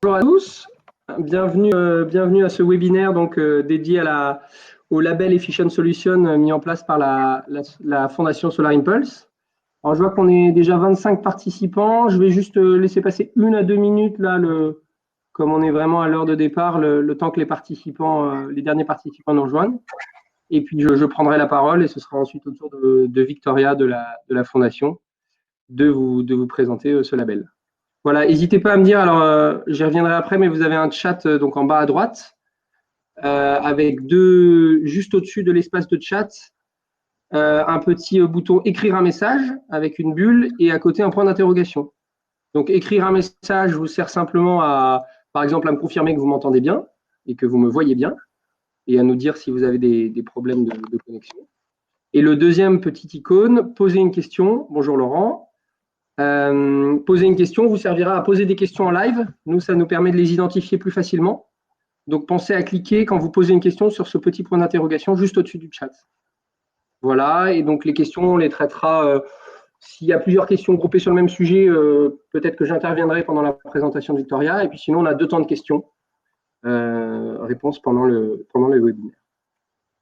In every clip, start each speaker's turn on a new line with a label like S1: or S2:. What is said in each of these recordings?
S1: Bonjour à tous, bienvenue à ce webinaire dédié au label Efficient Solution mis en place par la Fondation Solar Impulse. Alors, je vois qu'on est déjà 25 participants. Je vais juste laisser passer 1 à 2 minutes là, comme on est vraiment à l'heure de départ, le temps que les derniers participants nous rejoignent. Et puis je prendrai la parole et ce sera ensuite au tour de Victoria de la Fondation de vous présenter ce label. Voilà, n'hésitez pas à me dire, alors j'y reviendrai après, mais vous avez un chat donc en bas à droite, avec juste au-dessus de l'espace de chat, un petit bouton écrire un message avec une bulle et à côté un point d'interrogation. Donc écrire un message vous sert simplement par exemple, à me confirmer que vous m'entendez bien et que vous me voyez bien, et à nous dire si vous avez des problèmes de connexion. Et le deuxième petit icône, poser une question. Bonjour Laurent. Poser une question vous servira à poser des questions en live. Nous, ça nous permet de les identifier plus facilement. Donc, pensez à cliquer quand vous posez une question sur ce petit point d'interrogation juste au-dessus du chat. Voilà, et donc les questions, on les traitera. S'il y a plusieurs questions groupées sur le même sujet, peut-être que j'interviendrai pendant la présentation de Victoria. Et puis sinon, on a 2 temps de questions, réponses pendant le webinaire.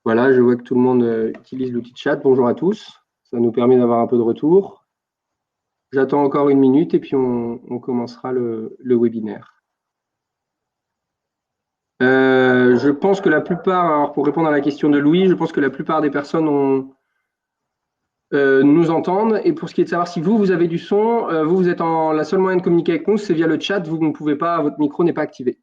S1: Voilà, je vois que tout le monde utilise l'outil de chat. Bonjour à tous. Ça nous permet d'avoir un peu de retour. J'attends encore 1 minute et puis on commencera le webinaire. Je pense que la plupart, alors pour répondre à la question de Louis, je pense que la plupart des personnes nous entendent. Et pour ce qui est de savoir si vous avez du son, vous êtes la seule moyen de communiquer avec nous, c'est via le chat. Vous ne pouvez pas, votre micro n'est pas activé.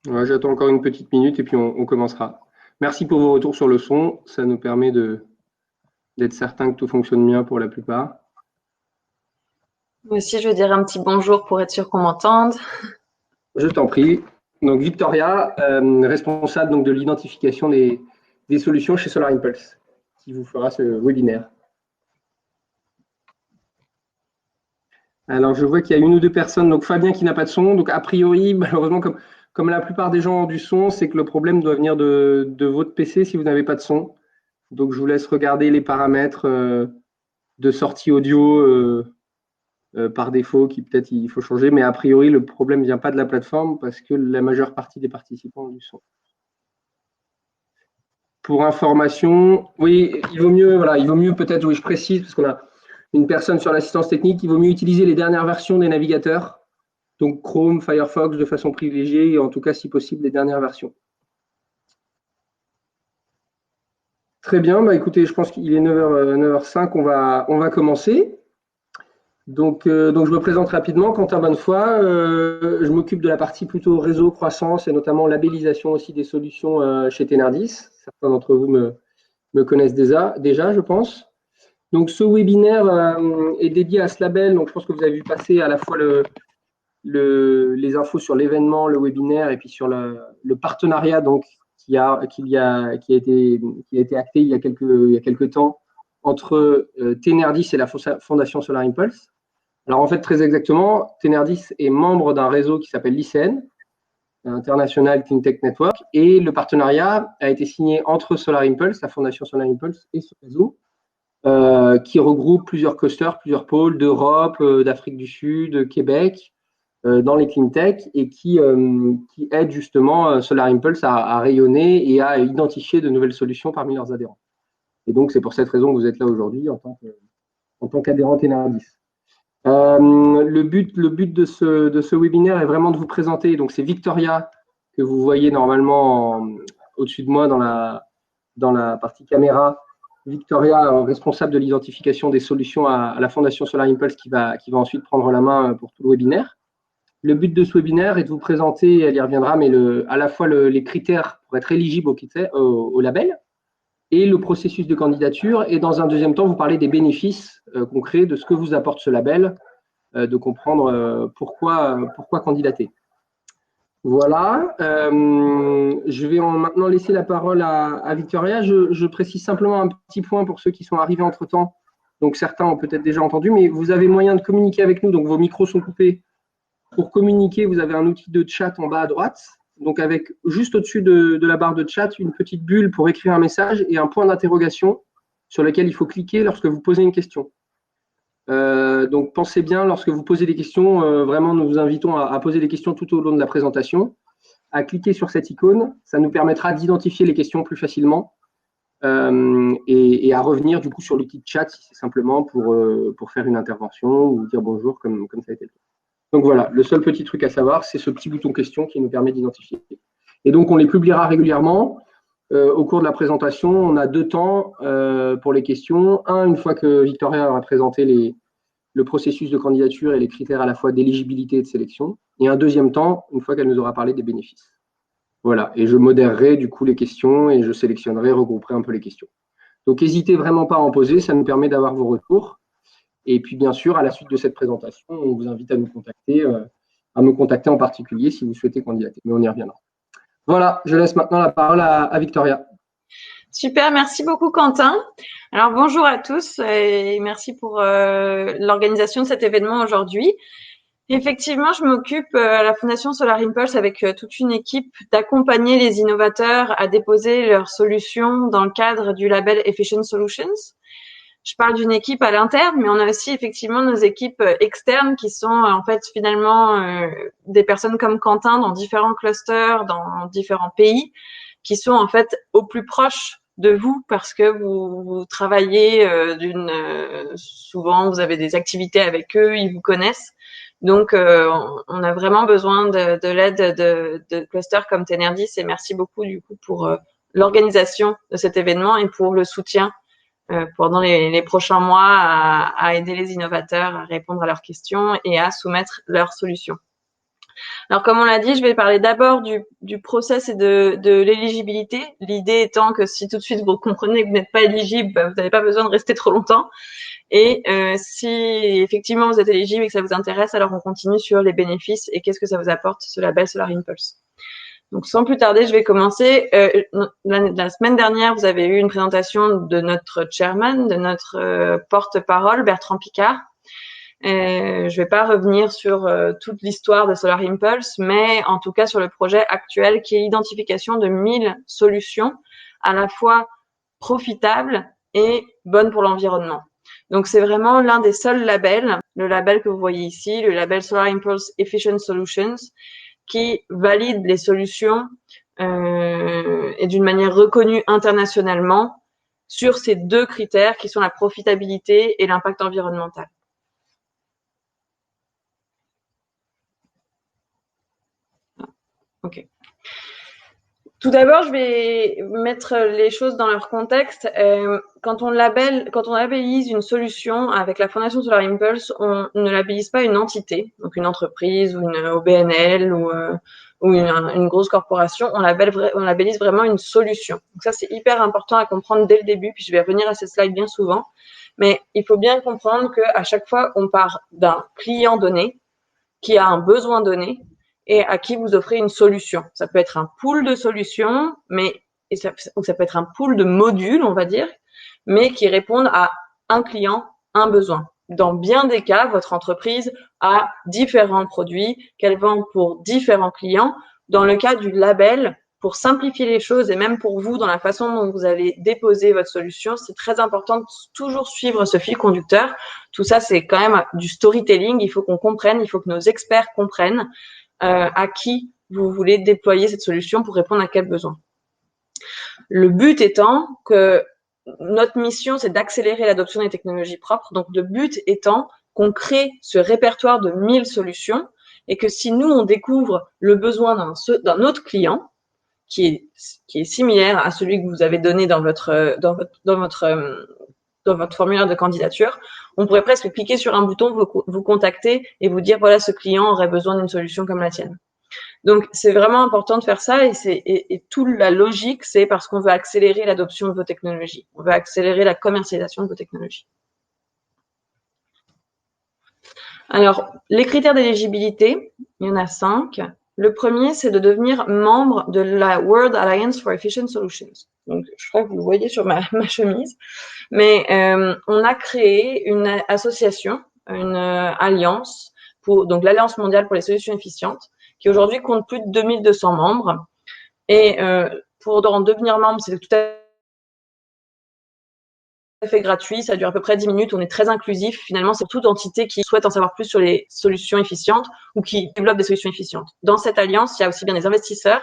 S1: Voilà, j'attends encore 1 petite minute et puis on commencera. Merci pour vos retours sur le son. Ça nous permet d'être certain que tout fonctionne bien pour la plupart.
S2: Moi aussi, je veux dire un petit bonjour pour être sûr qu'on m'entende.
S1: Je t'en prie. Donc Victoria, responsable donc, de l'identification des solutions chez Solar Impulse, qui vous fera ce webinaire. Alors je vois qu'il y a 1 ou 2 personnes, donc Fabien qui n'a pas de son, donc a priori, malheureusement, comme la plupart des gens ont du son, c'est que le problème doit venir de votre PC si vous n'avez pas de son. Donc je vous laisse regarder les paramètres de sortie audio par défaut, qui peut-être il faut changer, mais a priori le problème ne vient pas de la plateforme parce que la majeure partie des participants ont du son. Pour information, oui, il vaut mieux peut-être, oui, je précise, parce qu'on a une personne sur l'assistance technique, il vaut mieux utiliser les dernières versions des navigateurs, donc Chrome, Firefox de façon privilégiée, et en tout cas, si possible, les dernières versions. Très bien, écoutez, je pense qu'il est 9h05, on va commencer. Donc, je me présente rapidement, Quentin Bonnefoy, je m'occupe de la partie plutôt réseau, croissance et notamment labellisation aussi des solutions chez Tenardis. Certains d'entre vous me connaissent déjà, je pense. Donc, ce webinaire est dédié à ce label. Donc, je pense que vous avez vu passer à la fois les infos sur l'événement, le webinaire, et puis sur le partenariat donc, qui a été acté il y a quelques temps entre Tenardis et la Fondation Solar Impulse. Alors, en fait, très exactement, Tenardis est membre d'un réseau qui s'appelle l'ICN, International Clean Tech Network, et le partenariat a été signé entre Solar Impulse, la Fondation Solar Impulse, et ce réseau, qui regroupe plusieurs clusters, plusieurs pôles d'Europe, d'Afrique du Sud, Québec, dans les clean tech, et qui aide justement Solar Impulse à rayonner et à identifier de nouvelles solutions parmi leurs adhérents. Et donc, c'est pour cette raison que vous êtes là aujourd'hui en tant qu'adhérent Tenardis. Le but de ce webinaire est vraiment de vous présenter, donc c'est Victoria que vous voyez normalement au-dessus de moi dans la partie caméra. Victoria, responsable de l'identification des solutions à la Fondation Solar Impulse qui va ensuite prendre la main pour tout le webinaire. Le but de ce webinaire est de vous présenter, elle y reviendra, mais à la fois les critères pour être éligible au label et le processus de candidature, et dans un deuxième temps, vous parler des bénéfices concrets de ce que vous apporte ce label, de comprendre pourquoi candidater. Voilà, je vais maintenant laisser la parole à Victoria. Je précise simplement un petit point pour ceux qui sont arrivés entre-temps. Donc certains ont peut-être déjà entendu, mais vous avez moyen de communiquer avec nous. Donc vos micros sont coupés. Pour communiquer, vous avez un outil de chat en bas à droite. Donc avec juste au-dessus de la barre de chat, une petite bulle pour écrire un message et un point d'interrogation sur lequel il faut cliquer lorsque vous posez une question. Donc pensez bien, lorsque vous posez des questions, vraiment nous vous invitons à poser des questions tout au long de la présentation, à cliquer sur cette icône. Ça nous permettra d'identifier les questions plus facilement et à revenir du coup sur l'outil de chat si c'est simplement pour faire une intervention ou dire bonjour comme ça a été le cas. Donc voilà, le seul petit truc à savoir, c'est ce petit bouton question qui nous permet d'identifier. Et donc on les publiera régulièrement. Au cours de la présentation, on a 2 temps pour les questions. Un, une fois que Victoria aura présenté le processus de candidature et les critères à la fois d'éligibilité et de sélection. Et un deuxième temps, une fois qu'elle nous aura parlé des bénéfices. Voilà, et je modérerai du coup les questions et je sélectionnerai, regrouperai un peu les questions. Donc n'hésitez vraiment pas à en poser, ça nous permet d'avoir vos retours. Et puis bien sûr, à la suite de cette présentation, on vous invite à me contacter en particulier si vous souhaitez candidater. Mais on y reviendra. Voilà, je laisse maintenant la parole à Victoria.
S2: Super, merci beaucoup Quentin. Alors bonjour à tous et merci pour l'organisation de cet événement aujourd'hui. Effectivement, je m'occupe à la Fondation Solar Impulse avec toute une équipe d'accompagner les innovateurs à déposer leurs solutions dans le cadre du label Efficient Solutions. Je parle d'une équipe à l'interne, mais on a aussi effectivement nos équipes externes qui sont en fait finalement des personnes comme Quentin dans différents clusters, dans différents pays, qui sont en fait au plus proche de vous parce que vous travaillez souvent vous avez des activités avec eux, ils vous connaissent. Donc on a vraiment besoin de l'aide de clusters comme Tenerdis et merci beaucoup du coup pour l'organisation de cet événement et pour le soutien pendant les prochains mois à aider les innovateurs à répondre à leurs questions et à soumettre leurs solutions. Alors, comme on l'a dit, je vais parler d'abord du process et de l'éligibilité. L'idée étant que si tout de suite vous comprenez que vous n'êtes pas éligible, vous n'avez pas besoin de rester trop longtemps. Et si effectivement vous êtes éligible et que ça vous intéresse, alors on continue sur les bénéfices et qu'est-ce que ça vous apporte ce label Solar Impulse. Donc, sans plus tarder, je vais commencer. La semaine dernière, vous avez eu une présentation de notre chairman, de notre porte-parole, Bertrand Picard. Je ne vais pas revenir sur toute l'histoire de Solar Impulse, mais en tout cas sur le projet actuel qui est l'identification de 1000 solutions à la fois profitables et bonnes pour l'environnement. Donc, c'est vraiment l'un des seuls labels, le label que vous voyez ici, le label Solar Impulse Efficient Solutions, qui valide les solutions et d'une manière reconnue internationalement sur ces 2 critères qui sont la profitabilité et l'impact environnemental. Ok. Tout d'abord, je vais mettre les choses dans leur contexte. Quand on labellise une solution avec la Fondation Solar Impulse, on ne labellise pas une entité, donc une entreprise ou une OBNL ou une grosse corporation. On labellise vraiment une solution. Donc ça, c'est hyper important à comprendre dès le début. Puis je vais revenir à cette slide bien souvent. Mais il faut bien comprendre qu'à chaque fois, on part d'un client donné qui a un besoin donné et à qui vous offrez une solution. Ça peut être un pool de solutions, ou ça peut être un pool de modules, on va dire, mais qui répondent à un client, un besoin. Dans bien des cas, votre entreprise a différents produits qu'elle vend pour différents clients. Dans le cas du label, pour simplifier les choses et même pour vous dans la façon dont vous allez déposer votre solution, c'est très important de toujours suivre ce fil conducteur. Tout ça, c'est quand même du storytelling. Il faut qu'on comprenne, il faut que nos experts comprennent à qui vous voulez déployer cette solution pour répondre à quel besoin. Le but étant que notre mission, c'est d'accélérer l'adoption des technologies propres. Donc, le but étant qu'on crée ce répertoire de 1000 solutions et que si nous, on découvre le besoin d'un autre client qui est similaire à celui que vous avez donné dans votre formulaire de candidature, on pourrait presque cliquer sur un bouton, vous contacter et vous dire voilà, ce client aurait besoin d'une solution comme la tienne. Donc, c'est vraiment important de faire ça et toute la logique, c'est parce qu'on veut accélérer l'adoption de vos technologies. On veut accélérer la commercialisation de vos technologies. Alors, les critères d'éligibilité, il y en a 5. Le premier, c'est de devenir membre de la World Alliance for Efficient Solutions. Donc, je crois que vous le voyez sur ma chemise. Mais on a créé une association, une alliance, donc l'Alliance mondiale pour les solutions efficientes, qui aujourd'hui compte plus de 2200 membres. Et pour en devenir membre, c'est tout à fait gratuit, ça dure à peu près 10 minutes, on est très inclusif. Finalement, c'est toute entité qui souhaite en savoir plus sur les solutions efficientes ou qui développe des solutions efficientes. Dans cette alliance, il y a aussi bien des investisseurs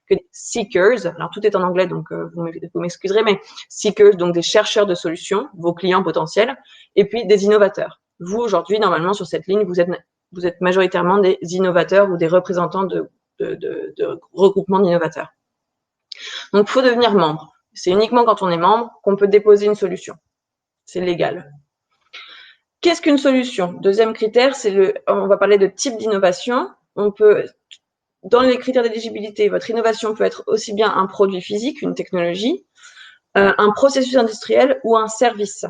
S2: que des seekers. Alors, tout est en anglais, donc vous m'excuserez, mais seekers, donc des chercheurs de solutions, vos clients potentiels, et puis des innovateurs. Vous, aujourd'hui, normalement, sur cette ligne, vous êtes majoritairement des innovateurs ou des représentants de regroupements d'innovateurs. Donc, il faut devenir membre. C'est uniquement quand on est membre qu'on peut déposer une solution. C'est légal. Qu'est-ce qu'une solution? Deuxième critère, on va parler de type d'innovation. On peut, dans les critères d'éligibilité, votre innovation peut être aussi bien un produit physique, une technologie, un processus industriel ou un service.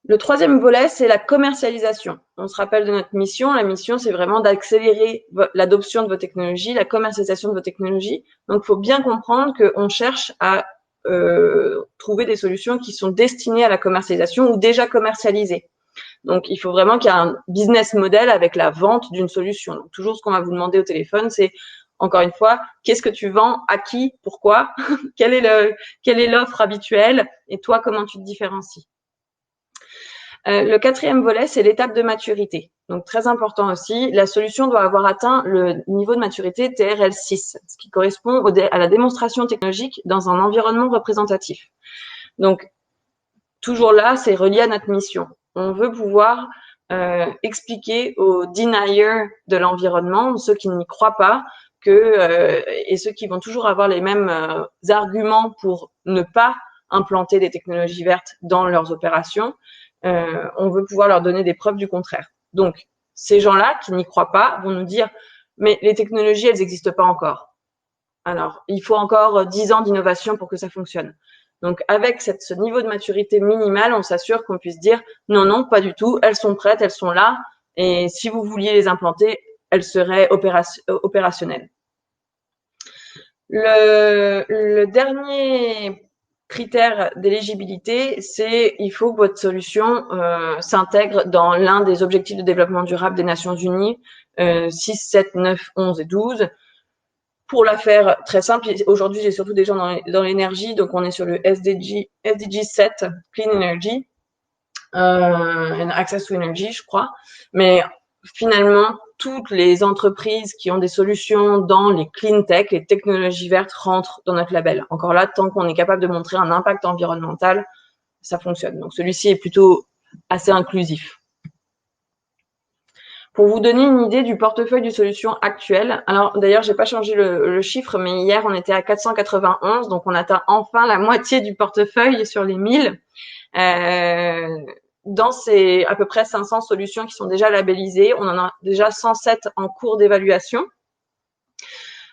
S2: Le troisième volet, c'est la commercialisation. On se rappelle de notre mission. La mission, c'est vraiment d'accélérer l'adoption de vos technologies, la commercialisation de vos technologies. Donc, il faut bien comprendre qu'on cherche à trouver des solutions qui sont destinées à la commercialisation ou déjà commercialisées. Donc, il faut vraiment qu'il y ait un business model avec la vente d'une solution. Donc, toujours ce qu'on va vous demander au téléphone, c'est encore une fois, qu'est-ce que tu vends, à qui, pourquoi, quelle est l'offre habituelle et toi, comment tu te différencies. Le quatrième volet, c'est l'étape de maturité. Donc, très important aussi, la solution doit avoir atteint le niveau de maturité TRL6, ce qui correspond à la démonstration technologique dans un environnement représentatif. Donc, toujours là, c'est relié à notre mission. On veut pouvoir expliquer aux deniers de l'environnement, ceux qui n'y croient pas, et ceux qui vont toujours avoir les mêmes arguments pour ne pas implanter des technologies vertes dans leurs opérations, on veut pouvoir leur donner des preuves du contraire. Donc, ces gens-là qui n'y croient pas vont nous dire « mais les technologies, elles n'existent pas encore. Alors, il faut encore 10 ans d'innovation pour que ça fonctionne. » Donc, avec ce niveau de maturité minimale, on s'assure qu'on puisse dire « non, non, pas du tout, elles sont prêtes, elles sont là, et si vous vouliez les implanter, elles seraient opérationnelles. » Le dernier critère d'éligibilité, c'est il faut que votre solution s'intègre dans l'un des objectifs de développement durable des Nations Unies, 6, 7, 9, 11 et 12. Pour la faire très simple, aujourd'hui j'ai surtout des gens dans l'énergie, donc on est sur le SDG 7, Clean Energy, and Access to Energy, je crois. Mais finalement, toutes les entreprises qui ont des solutions dans les clean tech, les technologies vertes, rentrent dans notre label. Encore là, tant qu'on est capable de montrer un impact environnemental, ça fonctionne. Donc celui-ci est plutôt assez inclusif. Pour vous donner une idée du portefeuille de solutions actuelles, alors d'ailleurs, j'ai pas changé le chiffre, mais hier, on était à 491, donc on atteint enfin la moitié du portefeuille sur les 1000. Dans ces à peu près 500 solutions qui sont déjà labellisées, on en a déjà 107 en cours d'évaluation.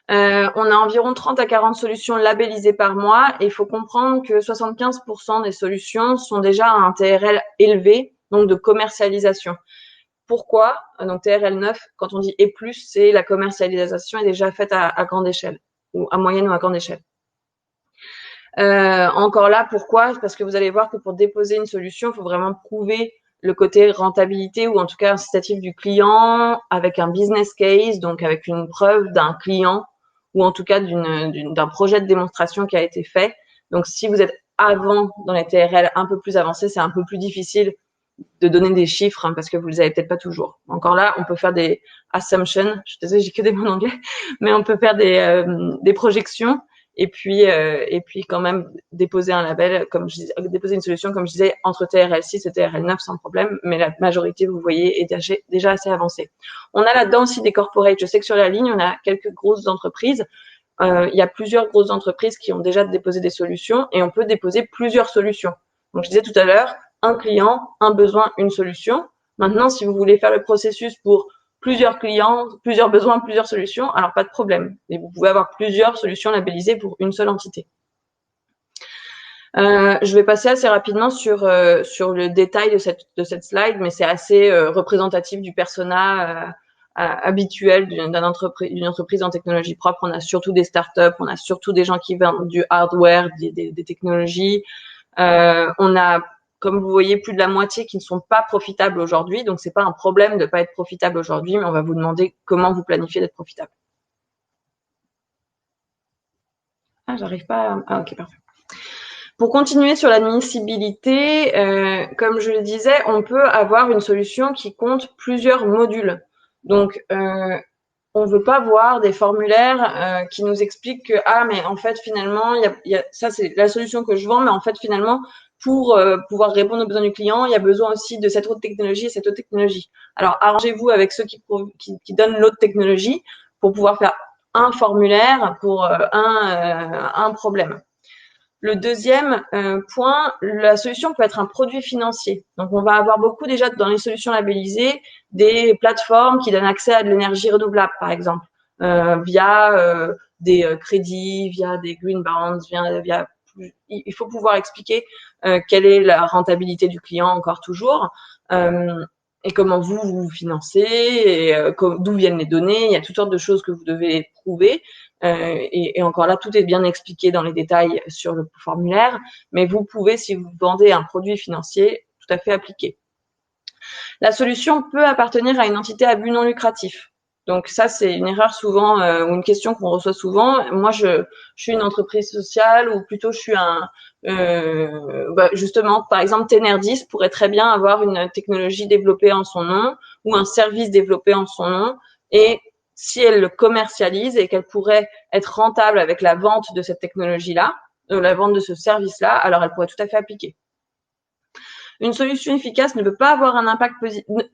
S2: On a environ 30 à 40 solutions labellisées par mois et il faut comprendre que 75% des solutions sont déjà à un TRL élevé, donc de commercialisation. Pourquoi? Donc TRL 9, quand on dit et plus, c'est la commercialisation est déjà faite à grande échelle, ou à moyenne ou à grande échelle. Encore là, pourquoi? Parce que vous allez voir que pour déposer une solution, il faut vraiment prouver le côté rentabilité ou en tout cas incitatif du client avec un business case, donc avec une preuve d'un client ou en tout cas d'un projet de démonstration qui a été fait. Donc, si vous êtes avant dans les TRL un peu plus avancés, c'est un peu plus difficile de donner des chiffres parce que vous les avez peut-être pas toujours. Encore là, on peut faire des assumptions. Je suis désolée, j'ai que des mots en anglais, mais on peut faire des projections et puis quand même déposer un label, déposer une solution, comme je disais, entre TRL 6 et TRL 9 sans problème, mais la majorité, vous voyez, est déjà assez avancée. On a là-dedans aussi des corporates. Je sais que sur la ligne, on a quelques grosses entreprises. Il y a plusieurs grosses entreprises qui ont déjà déposé des solutions et on peut déposer plusieurs solutions. Donc, je disais tout à l'heure, un client, un besoin, une solution. Maintenant, si vous voulez faire le processus pour plusieurs clients, plusieurs besoins, plusieurs solutions, alors pas de problème. Et vous pouvez avoir plusieurs solutions labellisées pour une seule entité. Je vais passer assez rapidement sur le détail de cette slide, mais c'est assez représentatif du persona habituel d'une entreprise en technologie propre. On a surtout des startups, on a surtout des gens qui vendent du hardware, des technologies. On a, comme vous voyez, plus de la moitié qui ne sont pas profitables aujourd'hui. Donc, c'est pas un problème de pas être profitable aujourd'hui, mais on va vous demander comment vous planifiez d'être profitable. Ah, j'arrive pas à... Ah, ok, parfait. Pour continuer sur l'admissibilité, comme je le disais, on peut avoir une solution qui compte plusieurs modules. Donc, on ne veut pas voir des formulaires qui nous expliquent que mais en fait finalement ça c'est la solution que je vends, mais en fait finalement pour pouvoir répondre aux besoins du client, il y a besoin aussi de cette autre technologie et cette autre technologie. Alors arrangez-vous avec ceux qui donnent l'autre technologie pour pouvoir faire un formulaire pour un problème. Le deuxième point, la solution peut être un produit financier. Donc, on va avoir beaucoup déjà dans les solutions labellisées des plateformes qui donnent accès à de l'énergie renouvelable, par exemple, via des crédits, via des green bonds, il faut pouvoir expliquer quelle est la rentabilité du client encore toujours et comment vous financez et d'où viennent les données. Il y a toutes sortes de choses que vous devez prouver. Et encore là, tout est bien expliqué dans les détails sur le formulaire, mais vous pouvez, si vous vendez un produit financier, tout à fait appliquer. La solution peut appartenir à une entité à but non lucratif. Donc ça, c'est une erreur souvent ou une question qu'on reçoit souvent. Moi, je suis une entreprise sociale ou plutôt je suis justement, par exemple, Tenerdis pourrait très bien avoir une technologie développée en son nom ou un service développé en son nom et si elle le commercialise et qu'elle pourrait être rentable avec la vente de cette technologie-là, la vente de ce service-là, alors elle pourrait tout à fait appliquer. Une solution efficace ne peut pas avoir un impact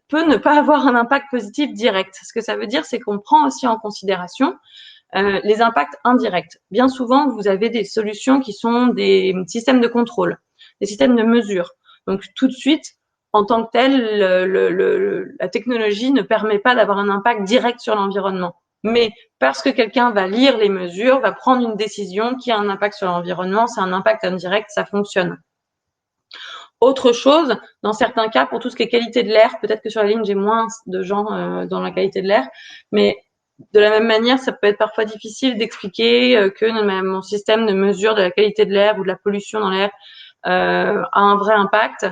S2: peut ne pas avoir un impact positif direct. Ce que ça veut dire, c'est qu'on prend aussi en considération les impacts indirects. Bien souvent, vous avez des solutions qui sont des systèmes de contrôle, des systèmes de mesure. Donc, tout de suite, en tant que tel, la technologie ne permet pas d'avoir un impact direct sur l'environnement. Mais parce que quelqu'un va lire les mesures, va prendre une décision qui a un impact sur l'environnement, c'est un impact indirect, ça fonctionne. Autre chose, dans certains cas, pour tout ce qui est qualité de l'air, peut-être que sur la ligne, j'ai moins de gens dans la qualité de l'air, mais de la même manière, ça peut être parfois difficile d'expliquer que mon système de mesure de la qualité de l'air ou de la pollution dans l'air a un vrai impact.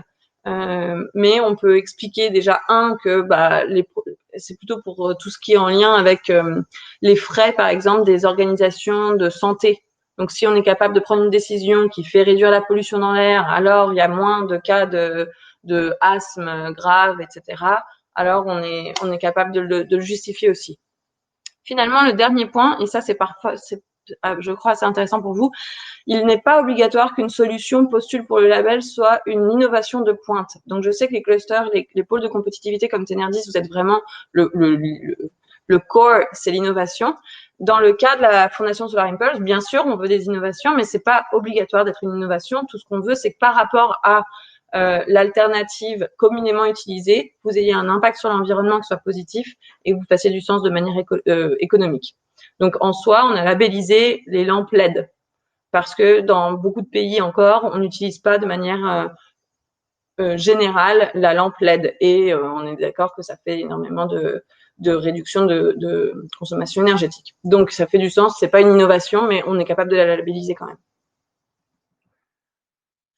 S2: Mais on peut expliquer déjà que c'est plutôt pour tout ce qui est en lien avec les frais, par exemple, des organisations de santé. Donc, si on est capable de prendre une décision qui fait réduire la pollution dans l'air, alors il y a moins de cas de asthme grave, etc. Alors, on est capable de le justifier aussi. Finalement, le dernier point, et ça c'est je crois assez intéressant pour vous, il n'est pas obligatoire qu'une solution postule pour le label soit une innovation de pointe. Donc, je sais que les clusters, les pôles de compétitivité comme Tenerdis, vous êtes vraiment le core, c'est l'innovation. Dans le cas de la Fondation Solar Impulse, bien sûr, on veut des innovations, mais c'est pas obligatoire d'être une innovation. Tout ce qu'on veut, c'est que par rapport à l'alternative communément utilisée, vous ayez un impact sur l'environnement qui soit positif et que vous fassiez du sens de manière économique. Donc, en soi, on a labellisé les lampes LED parce que dans beaucoup de pays encore, on n'utilise pas de manière générale la lampe LED et on est d'accord que ça fait énormément de réduction de consommation énergétique. Donc, ça fait du sens. C'est pas une innovation, mais on est capable de la labelliser quand même.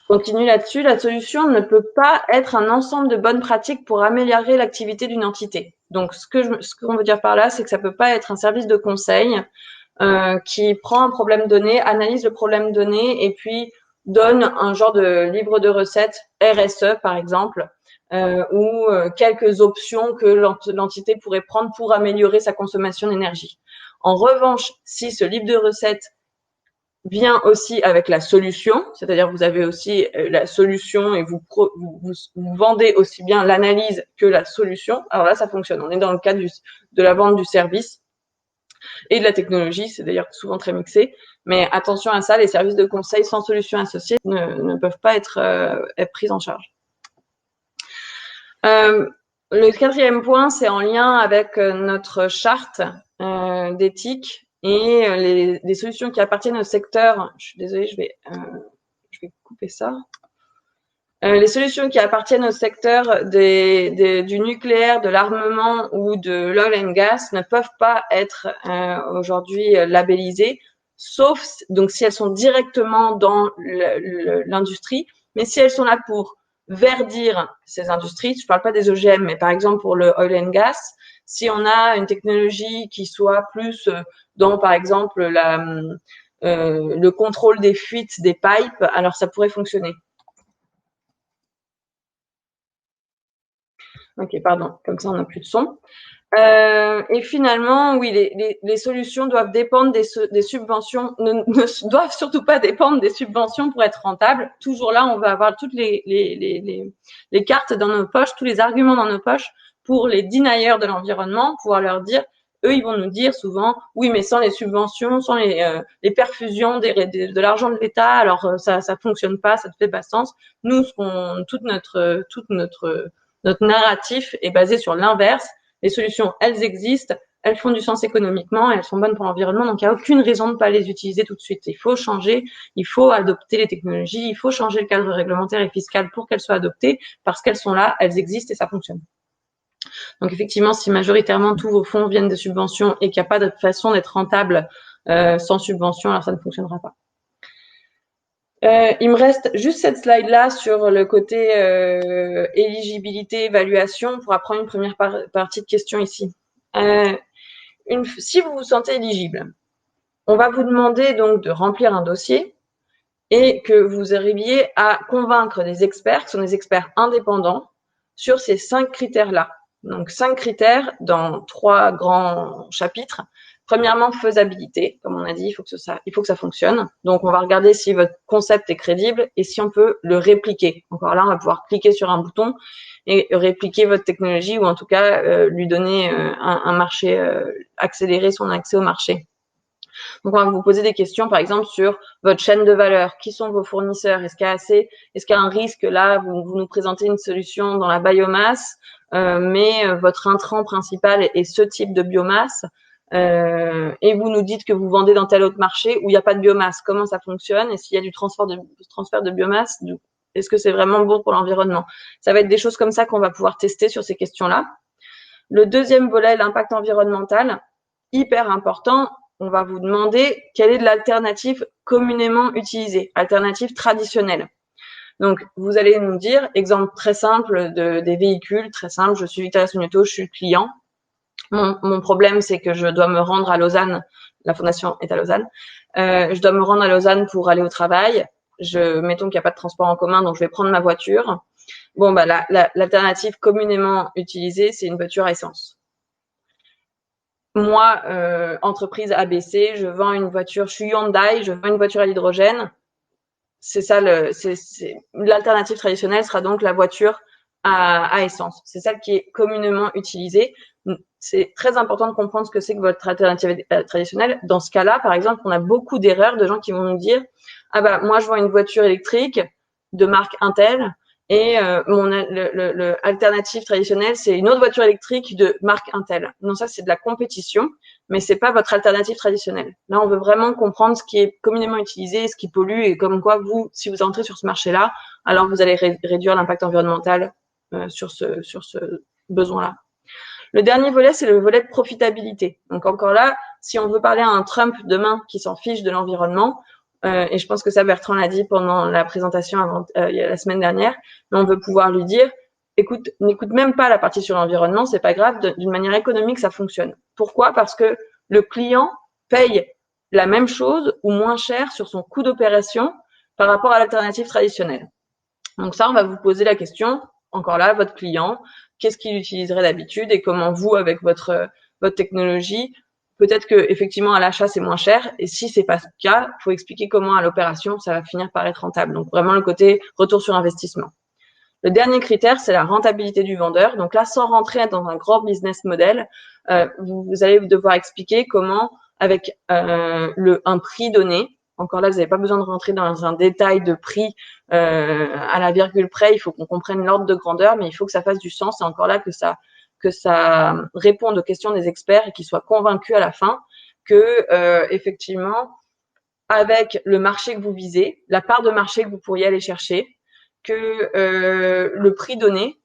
S2: Continue là-dessus, la solution ne peut pas être un ensemble de bonnes pratiques pour améliorer l'activité d'une entité. Donc, ce qu'on veut dire par là, c'est que ça peut pas être un service de conseil qui prend un problème donné, analyse le problème donné et puis donne un genre de livre de recettes RSE, par exemple, ou quelques options que l'entité pourrait prendre pour améliorer sa consommation d'énergie. En revanche, si ce livre de recettes vient aussi avec la solution, c'est-à-dire vous avez aussi la solution et vous vendez aussi bien l'analyse que la solution. Alors là, ça fonctionne. On est dans le cadre de la vente du service et de la technologie, c'est d'ailleurs souvent très mixé. Mais attention à ça, les services de conseil sans solution associée ne peuvent pas être pris en charge. Le quatrième point, c'est en lien avec notre charte d'éthique et les solutions qui appartiennent au secteur. Je suis désolée, je vais couper ça. Les solutions qui appartiennent au secteur du nucléaire, de l'armement ou de l'oil and gas ne peuvent pas être aujourd'hui labellisées, sauf donc si elles sont directement dans l'industrie, mais si elles sont là pour verdir ces industries, je ne parle pas des OGM, mais par exemple pour le oil and gas, si on a une technologie qui soit plus dans par exemple le contrôle des fuites des pipes, alors ça pourrait fonctionner. Ok, pardon, comme ça on n'a plus de son. Et finalement, oui, les solutions doivent dépendre des subventions, ne doivent surtout pas dépendre des subventions pour être rentables. Toujours là, on va avoir toutes les cartes dans nos poches, tous les arguments dans nos poches pour les deniers de l'environnement, pouvoir leur dire, eux, ils vont nous dire souvent, oui, mais sans les subventions, sans les perfusions de l'argent de l'État, alors ça fonctionne pas, ça ne fait pas sens. Nous, toute notre narratif est basé sur l'inverse. Les solutions, elles existent, elles font du sens économiquement, elles sont bonnes pour l'environnement, donc il n'y a aucune raison de ne pas les utiliser tout de suite. Il faut changer, il faut adopter les technologies, il faut changer le cadre réglementaire et fiscal pour qu'elles soient adoptées, parce qu'elles sont là, elles existent et ça fonctionne. Donc effectivement, si majoritairement tous vos fonds viennent de subventions et qu'il n'y a pas de façon d'être rentable sans subvention, alors ça ne fonctionnera pas. Il me reste juste cette slide-là sur le côté éligibilité, évaluation. On pourra prendre une première partie de questions ici. Si vous vous sentez éligible, on va vous demander donc de remplir un dossier et que vous arriviez à convaincre des experts, qui sont des experts indépendants, sur ces 5 critères-là. Donc 5 critères dans 3 grands chapitres. Premièrement, faisabilité. Comme on a dit, il faut que ça fonctionne. Donc, on va regarder si votre concept est crédible et si on peut le répliquer. Encore là, on va pouvoir cliquer sur un bouton et répliquer votre technologie ou en tout cas lui donner un marché, accélérer son accès au marché. Donc, on va vous poser des questions, par exemple, sur votre chaîne de valeur. Qui sont vos fournisseurs? Est-ce qu'il y a un risque là? Vous nous présentez une solution dans la biomasse, mais votre intrant principal est ce type de biomasse. Et vous nous dites que vous vendez dans tel autre marché où il n'y a pas de biomasse. Comment ça fonctionne? Et s'il y a du transfert de biomasse, est-ce que c'est vraiment bon pour l'environnement? Ça va être des choses comme ça qu'on va pouvoir tester sur ces questions-là. Le deuxième volet, l'impact environnemental, hyper important. On va vous demander quelle est l'alternative communément utilisée, alternative traditionnelle. Donc, vous allez nous dire, exemple très simple des véhicules, très simple, je suis Victoria Sognoto, je suis le client. Mon problème, c'est que je dois me rendre à Lausanne. La fondation est à Lausanne. Je dois me rendre à Lausanne pour aller au travail. Mettons qu'il n'y a pas de transport en commun, donc je vais prendre ma voiture. Bon, bah, l'alternative communément utilisée, c'est une voiture à essence. Moi, entreprise ABC, je vends une voiture, je suis Hyundai, je vends une voiture à l'hydrogène. C'est ça, l'alternative traditionnelle sera donc la voiture à essence. C'est celle qui est communément utilisée. C'est très important de comprendre ce que c'est que votre alternative traditionnelle. Dans ce cas-là, par exemple, on a beaucoup d'erreurs de gens qui vont nous dire « Ah bah, moi, je vends une voiture électrique de marque Intel et mon alternative traditionnelle, c'est une autre voiture électrique de marque Intel. » Non, ça, c'est de la compétition, mais c'est pas votre alternative traditionnelle. Là, on veut vraiment comprendre ce qui est communément utilisé, ce qui pollue et comme quoi vous, si vous entrez sur ce marché-là, alors vous allez réduire l'impact environnemental sur ce besoin-là. Le dernier volet, c'est le volet de profitabilité. Donc encore là, si on veut parler à un Trump demain qui s'en fiche de l'environnement, et je pense que ça Bertrand l'a dit pendant la présentation la semaine dernière, mais on veut pouvoir lui dire, écoute, n'écoute même pas la partie sur l'environnement, c'est pas grave, d'une manière économique, ça fonctionne. Pourquoi? Parce que le client paye la même chose ou moins cher sur son coût d'opération par rapport à l'alternative traditionnelle. Donc ça, on va vous poser la question, encore là, votre client, qu'est-ce qu'il utiliserait d'habitude et comment vous, avec votre technologie, peut-être que effectivement à l'achat c'est moins cher et si c'est pas le cas, il faut expliquer comment à l'opération ça va finir par être rentable. Donc vraiment le côté retour sur investissement. Le dernier critère, c'est la rentabilité du vendeur. Donc là, sans rentrer dans un grand business model, vous allez devoir expliquer comment, avec un prix donné, encore là, vous n'avez pas besoin de rentrer dans un détail de prix à la virgule près. Il faut qu'on comprenne l'ordre de grandeur, mais il faut que ça fasse du sens. Et encore là, que ça réponde aux questions des experts et qu'ils soient convaincus à la fin que effectivement, avec le marché que vous visez, la part de marché que vous pourriez aller chercher, que le prix donné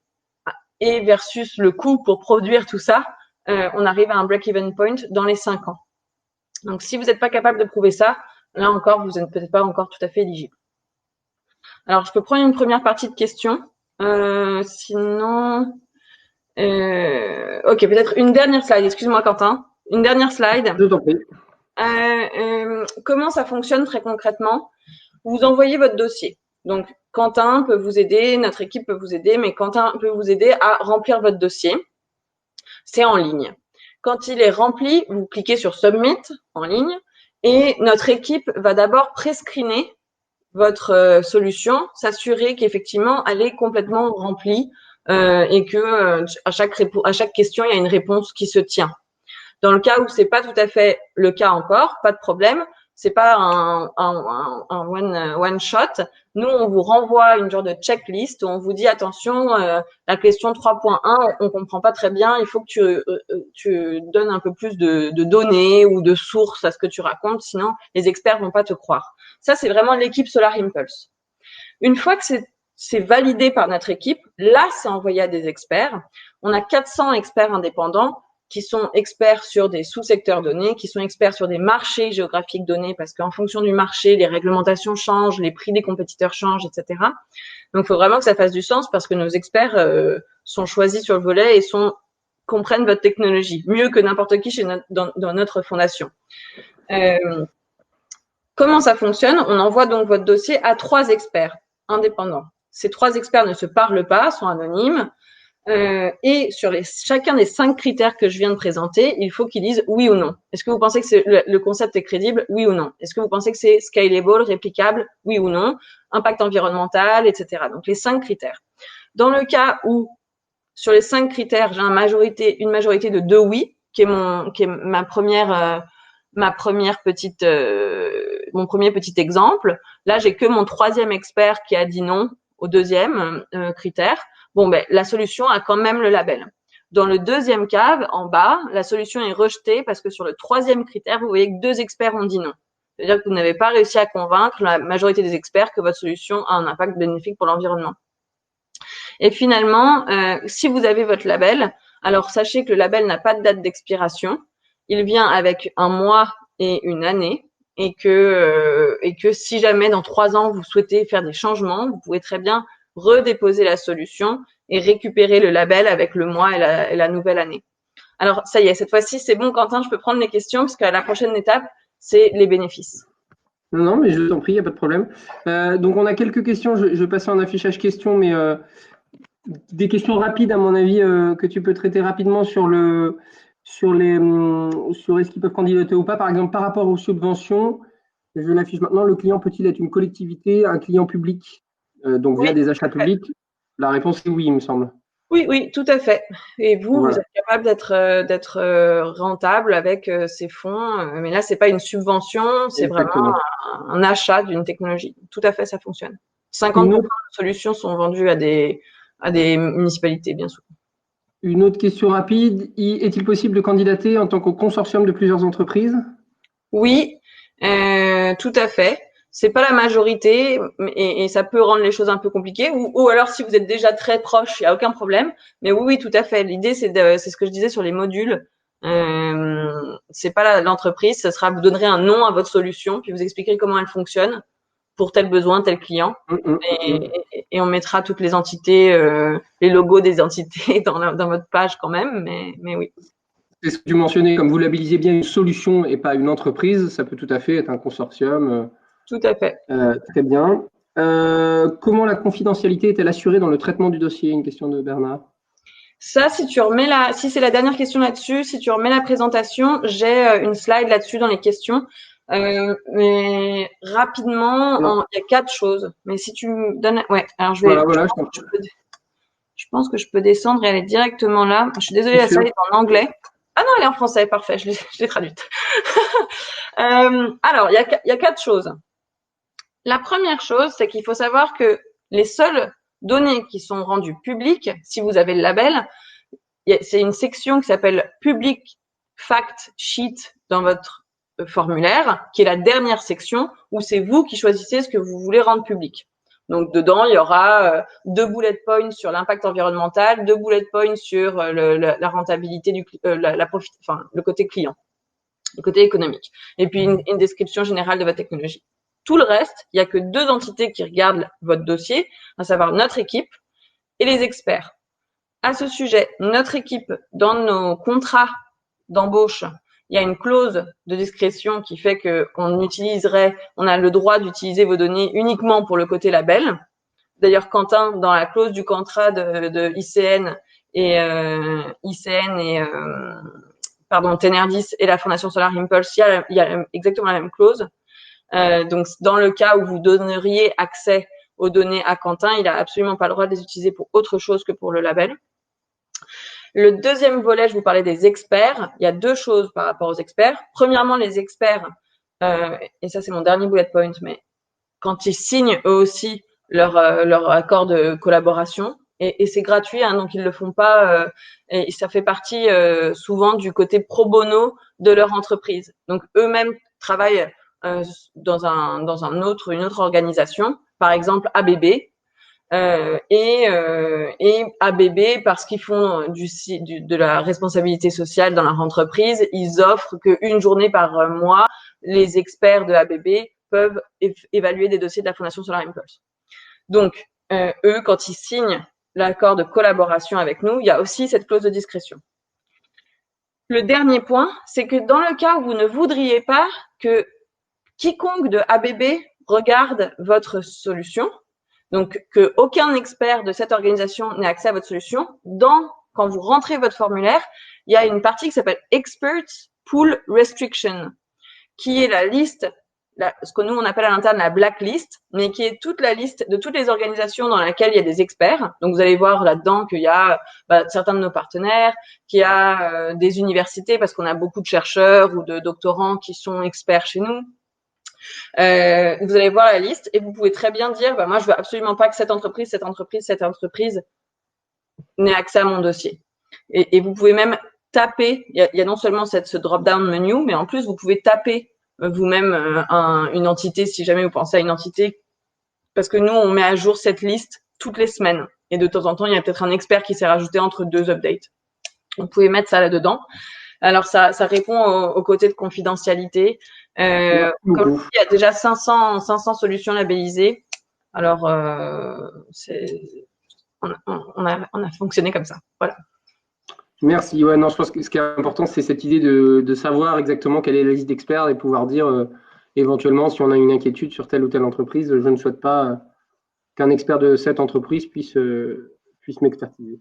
S2: et versus le coût pour produire tout ça, on arrive à un break-even point dans les 5 ans. Donc, si vous n'êtes pas capable de prouver ça, là encore, vous n'êtes peut-être pas encore tout à fait éligible. Alors, je peux prendre une première partie de questions. Sinon, ok, peut-être une dernière slide. Excuse-moi, Quentin. Une dernière slide.
S1: Je t'en prie.
S2: Comment ça fonctionne très concrètement? Vous envoyez votre dossier. Donc, Quentin peut vous aider, notre équipe peut vous aider, mais Quentin peut vous aider à remplir votre dossier. C'est en ligne. Quand il est rempli, vous cliquez sur Submit en ligne et notre équipe va d'abord prescreener votre solution, s'assurer qu'effectivement elle est complètement remplie et que à chaque question il y a une réponse qui se tient. Dans le cas où c'est pas tout à fait le cas encore, pas de problème. C'est pas un one shot. Nous, on vous renvoie une genre de checklist où on vous dit attention, la question 3.1, on comprend pas très bien. Il faut que tu donnes un peu plus de données ou de sources à ce que tu racontes, sinon les experts vont pas te croire. Ça, c'est vraiment l'équipe Solar Impulse. Une fois que c'est validé par notre équipe, là, c'est envoyé à des experts. On a 400 experts indépendants qui sont experts sur des sous-secteurs donnés, qui sont experts sur des marchés géographiques donnés, parce qu'en fonction du marché, les réglementations changent, les prix des compétiteurs changent, etc. Donc, il faut vraiment que ça fasse du sens parce que nos experts sont choisis sur le volet et comprennent votre technologie mieux que n'importe qui dans notre fondation. Comment ça fonctionne? On envoie donc votre dossier à 3 experts indépendants. Ces 3 experts ne se parlent pas, sont anonymes. Et sur chacun des 5 critères que je viens de présenter, il faut qu'ils disent oui ou non. Est-ce que vous pensez que le concept est crédible? Oui ou non. Est-ce que vous pensez que c'est scalable, réplicable? Oui ou non. Impact environnemental, etc. Donc les 5 critères. Dans le cas où sur les 5 critères, j'ai une majorité de 2 oui, qui est mon premier petit exemple. Là, j'ai que mon 3e expert qui a dit non au 2e critère. Bon, ben, la solution a quand même le label. Dans le 2e cas, en bas, la solution est rejetée parce que sur le 3e critère, vous voyez que 2 experts ont dit non. C'est-à-dire que vous n'avez pas réussi à convaincre la majorité des experts que votre solution a un impact bénéfique pour l'environnement. Et finalement, si vous avez votre label, alors sachez que le label n'a pas de date d'expiration. Il vient avec un mois et une année. Et que si jamais dans 3 ans, vous souhaitez faire des changements, vous pouvez très bien redéposer la solution et récupérer le label avec le mois et la nouvelle année. Alors, ça y est, cette fois-ci, c'est bon, Quentin, je peux prendre les questions parce que la prochaine étape, c'est les bénéfices.
S1: Non, mais je t'en prie, il n'y a pas de problème. Donc, on a quelques questions. Je vais passer en affichage questions, mais des questions rapides, à mon avis, que tu peux traiter rapidement sur est-ce qu'ils peuvent candidater ou pas. Par exemple, par rapport aux subventions, je l'affiche maintenant, le client peut-il être une collectivité, un client public, donc via des achats publics? La réponse est oui, il me semble.
S2: Oui, oui, tout à fait. Et vous,
S1: Voilà.
S2: vous êtes capable d'être rentable avec ces fonds. Mais là, c'est pas une subvention, c'est vraiment un achat d'une technologie. Tout à fait, ça fonctionne. 50% de solutions sont vendues à des municipalités, bien sûr.
S1: Une autre question rapide. Est-il possible de candidater en tant que consortium de plusieurs entreprises?
S2: Oui, tout à fait. C'est pas la majorité et ça peut rendre les choses un peu compliquées. Ou alors si vous êtes déjà très proche, il n'y a aucun problème. Mais oui, tout à fait. L'idée c'est ce que je disais sur les modules. C'est pas l'entreprise, ça sera vous donnerez un nom à votre solution puis vous expliquerez comment elle fonctionne pour tel besoin, tel client. Et on mettra toutes les entités, les logos des entités dans votre page quand même. Mais oui.
S1: C'est ce que tu mentionnais, comme vous labellisiez bien une solution et pas une entreprise, ça peut tout à fait être un consortium.
S2: Tout à fait.
S1: Très bien. Comment la confidentialité est-elle assurée dans le traitement du dossier? Une question de Bernard.
S2: Ça, si c'est la dernière question là-dessus, si tu remets la présentation, j'ai une slide là-dessus dans les questions. Mais rapidement, il y a 4 choses. Mais si tu me donnes, ouais, alors je pense que je peux descendre et aller directement là. Je suis désolée, la slide est en anglais. Ah non, elle est en français, parfait, je l'ai traduite. Alors, il y a 4 choses. La première chose, c'est qu'il faut savoir que les seules données qui sont rendues publiques, si vous avez le label, c'est une section qui s'appelle Public Fact Sheet dans votre formulaire, qui est la dernière section où c'est vous qui choisissez ce que vous voulez rendre public. Donc, dedans, il y aura 2 bullet points sur l'impact environnemental, 2 bullet points sur la rentabilité le côté client, le côté économique. Et puis, une description générale de votre technologie. Tout le reste, il n'y a que 2 entités qui regardent votre dossier, à savoir notre équipe et les experts. À ce sujet, notre équipe, dans nos contrats d'embauche, il y a une clause de discrétion qui fait qu'on a le droit d'utiliser vos données uniquement pour le côté label. D'ailleurs, Quentin, dans la clause du contrat de ICN et Tenerdis et la Fondation Solar Impulse, il y a exactement la même clause. Donc, dans le cas où vous donneriez accès aux données à Quentin, il n'a absolument pas le droit de les utiliser pour autre chose que pour le label. Le deuxième volet, je vous parlais des experts. Il y a 2 choses par rapport aux experts. Premièrement, les experts, et ça c'est mon dernier bullet point, mais quand ils signent eux aussi leur accord de collaboration, et c'est gratuit, hein, donc ils le font pas, et ça fait partie souvent du côté pro bono de leur entreprise. Donc eux-mêmes travaillent dans une autre organisation, par exemple ABB. Et ABB, parce qu'ils font de la responsabilité sociale dans leur entreprise, ils offrent qu'une journée par mois, les experts de ABB peuvent évaluer des dossiers de la Fondation Solar Impulse. Donc, eux, quand ils signent l'accord de collaboration avec nous, il y a aussi cette clause de discrétion. Le dernier point, c'est que dans le cas où vous ne voudriez pas que quiconque de ABB regarde votre solution, donc qu'aucun expert de cette organisation n'ait accès à votre solution, quand vous rentrez votre formulaire, il y a une partie qui s'appelle Experts Pool Restriction, qui est la liste, ce que nous on appelle à l'interne la blacklist, mais qui est toute la liste de toutes les organisations dans lesquelles il y a des experts. Donc vous allez voir là-dedans qu'il y a certains de nos partenaires, qu'il y a des universités, parce qu'on a beaucoup de chercheurs ou de doctorants qui sont experts chez nous. Vous allez voir la liste et vous pouvez très bien dire, moi je veux absolument pas que cette entreprise n'ait accès à mon dossier. Et vous pouvez même taper, il y a non seulement ce drop-down menu, mais en plus vous pouvez taper vous-même une entité si jamais vous pensez à une entité, parce que nous on met à jour cette liste toutes les semaines et de temps en temps il y a peut-être un expert qui s'est rajouté entre 2 updates. Vous pouvez mettre ça là-dedans. Alors ça répond au côté de confidentialité. Comme je dis, il y a déjà 500 solutions labellisées. Alors on a fonctionné comme ça. Voilà.
S1: Merci. Ouais, non, je pense que ce qui est important, c'est cette idée de savoir exactement quelle est la liste d'experts et pouvoir dire éventuellement si on a une inquiétude sur telle ou telle entreprise, je ne souhaite pas qu'un expert de cette entreprise puisse m'expertiser.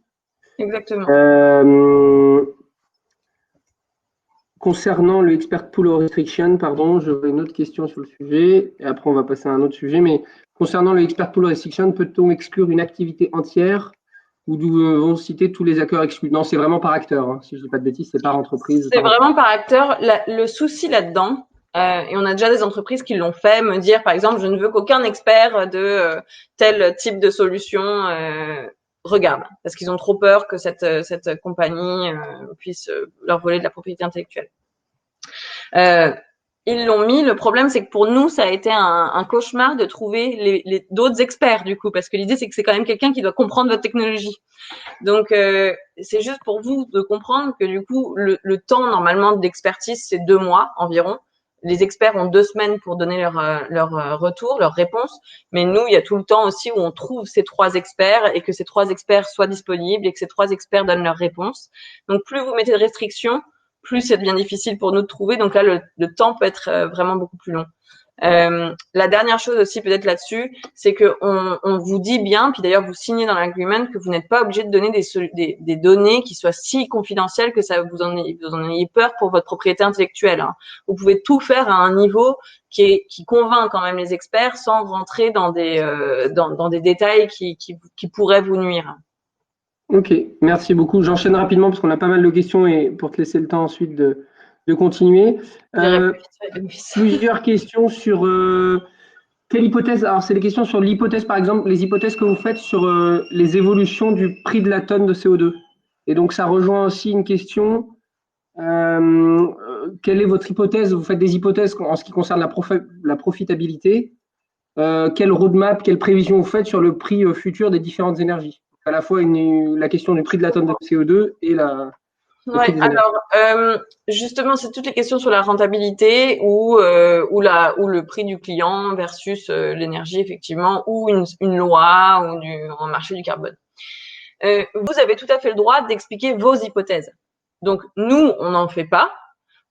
S2: Exactement.
S1: Concernant le expert pool restriction, pardon, j'aurais une autre question sur le sujet, et après on va passer à un autre sujet, mais concernant le expert pool restriction, peut-on exclure une activité entière ou devons citer tous les acteurs exclus? Non, c'est vraiment par acteur, hein. Si je ne dis pas de bêtises, c'est par entreprise.
S2: C'est vraiment par acteur. Le souci là-dedans, et on a déjà des entreprises qui l'ont fait, me dire par exemple, je ne veux qu'aucun expert de tel type de solution regarde, parce qu'ils ont trop peur que cette compagnie puisse leur voler de la propriété intellectuelle. Ils l'ont mis. Le problème, c'est que pour nous, ça a été un cauchemar de trouver d'autres experts, du coup, parce que l'idée, c'est que c'est quand même quelqu'un qui doit comprendre votre technologie. Donc, c'est juste pour vous de comprendre que, du coup, le temps, normalement, d'expertise, c'est 2 mois environ. Les experts ont 2 semaines pour donner leur retour, leur réponse. Mais nous, il y a tout le temps aussi où on trouve ces 3 experts et que ces 3 experts soient disponibles et que ces 3 experts donnent leurs réponses. Donc, plus vous mettez de restrictions, plus ça devient difficile pour nous de trouver. Donc là, le temps peut être vraiment beaucoup plus long. La dernière chose aussi peut-être là-dessus, c'est que on vous dit bien, puis d'ailleurs vous signez dans l'agreement que vous n'êtes pas obligé de donner des données qui soient si confidentielles que ça vous en ayez peur pour votre propriété intellectuelle, hein. Vous pouvez tout faire à un niveau qui convainc quand même les experts sans rentrer dans des détails qui pourraient vous nuire.
S1: Ok, merci beaucoup. J'enchaîne rapidement parce qu'on a pas mal de questions et pour te laisser le temps ensuite de continuer. Plusieurs questions sur quelle hypothèse. Alors, c'est des questions sur l'hypothèse, par exemple, les hypothèses que vous faites sur les évolutions du prix de la tonne de CO2. Et donc, ça rejoint aussi une question. Quelle est votre hypothèse? Vous faites des hypothèses en ce qui concerne la profitabilité. quelle roadmap, quelle prévision vous faites sur le prix futur des différentes énergies? À la fois la question du prix de la tonne de CO2 et le prix
S2: Ouais,
S1: des énergies.
S2: alors justement, c'est toutes les questions sur la rentabilité ou le prix du client versus l'énergie effectivement ou une loi ou un marché du carbone. Vous avez tout à fait le droit d'expliquer vos hypothèses. Donc nous, on n'en fait pas.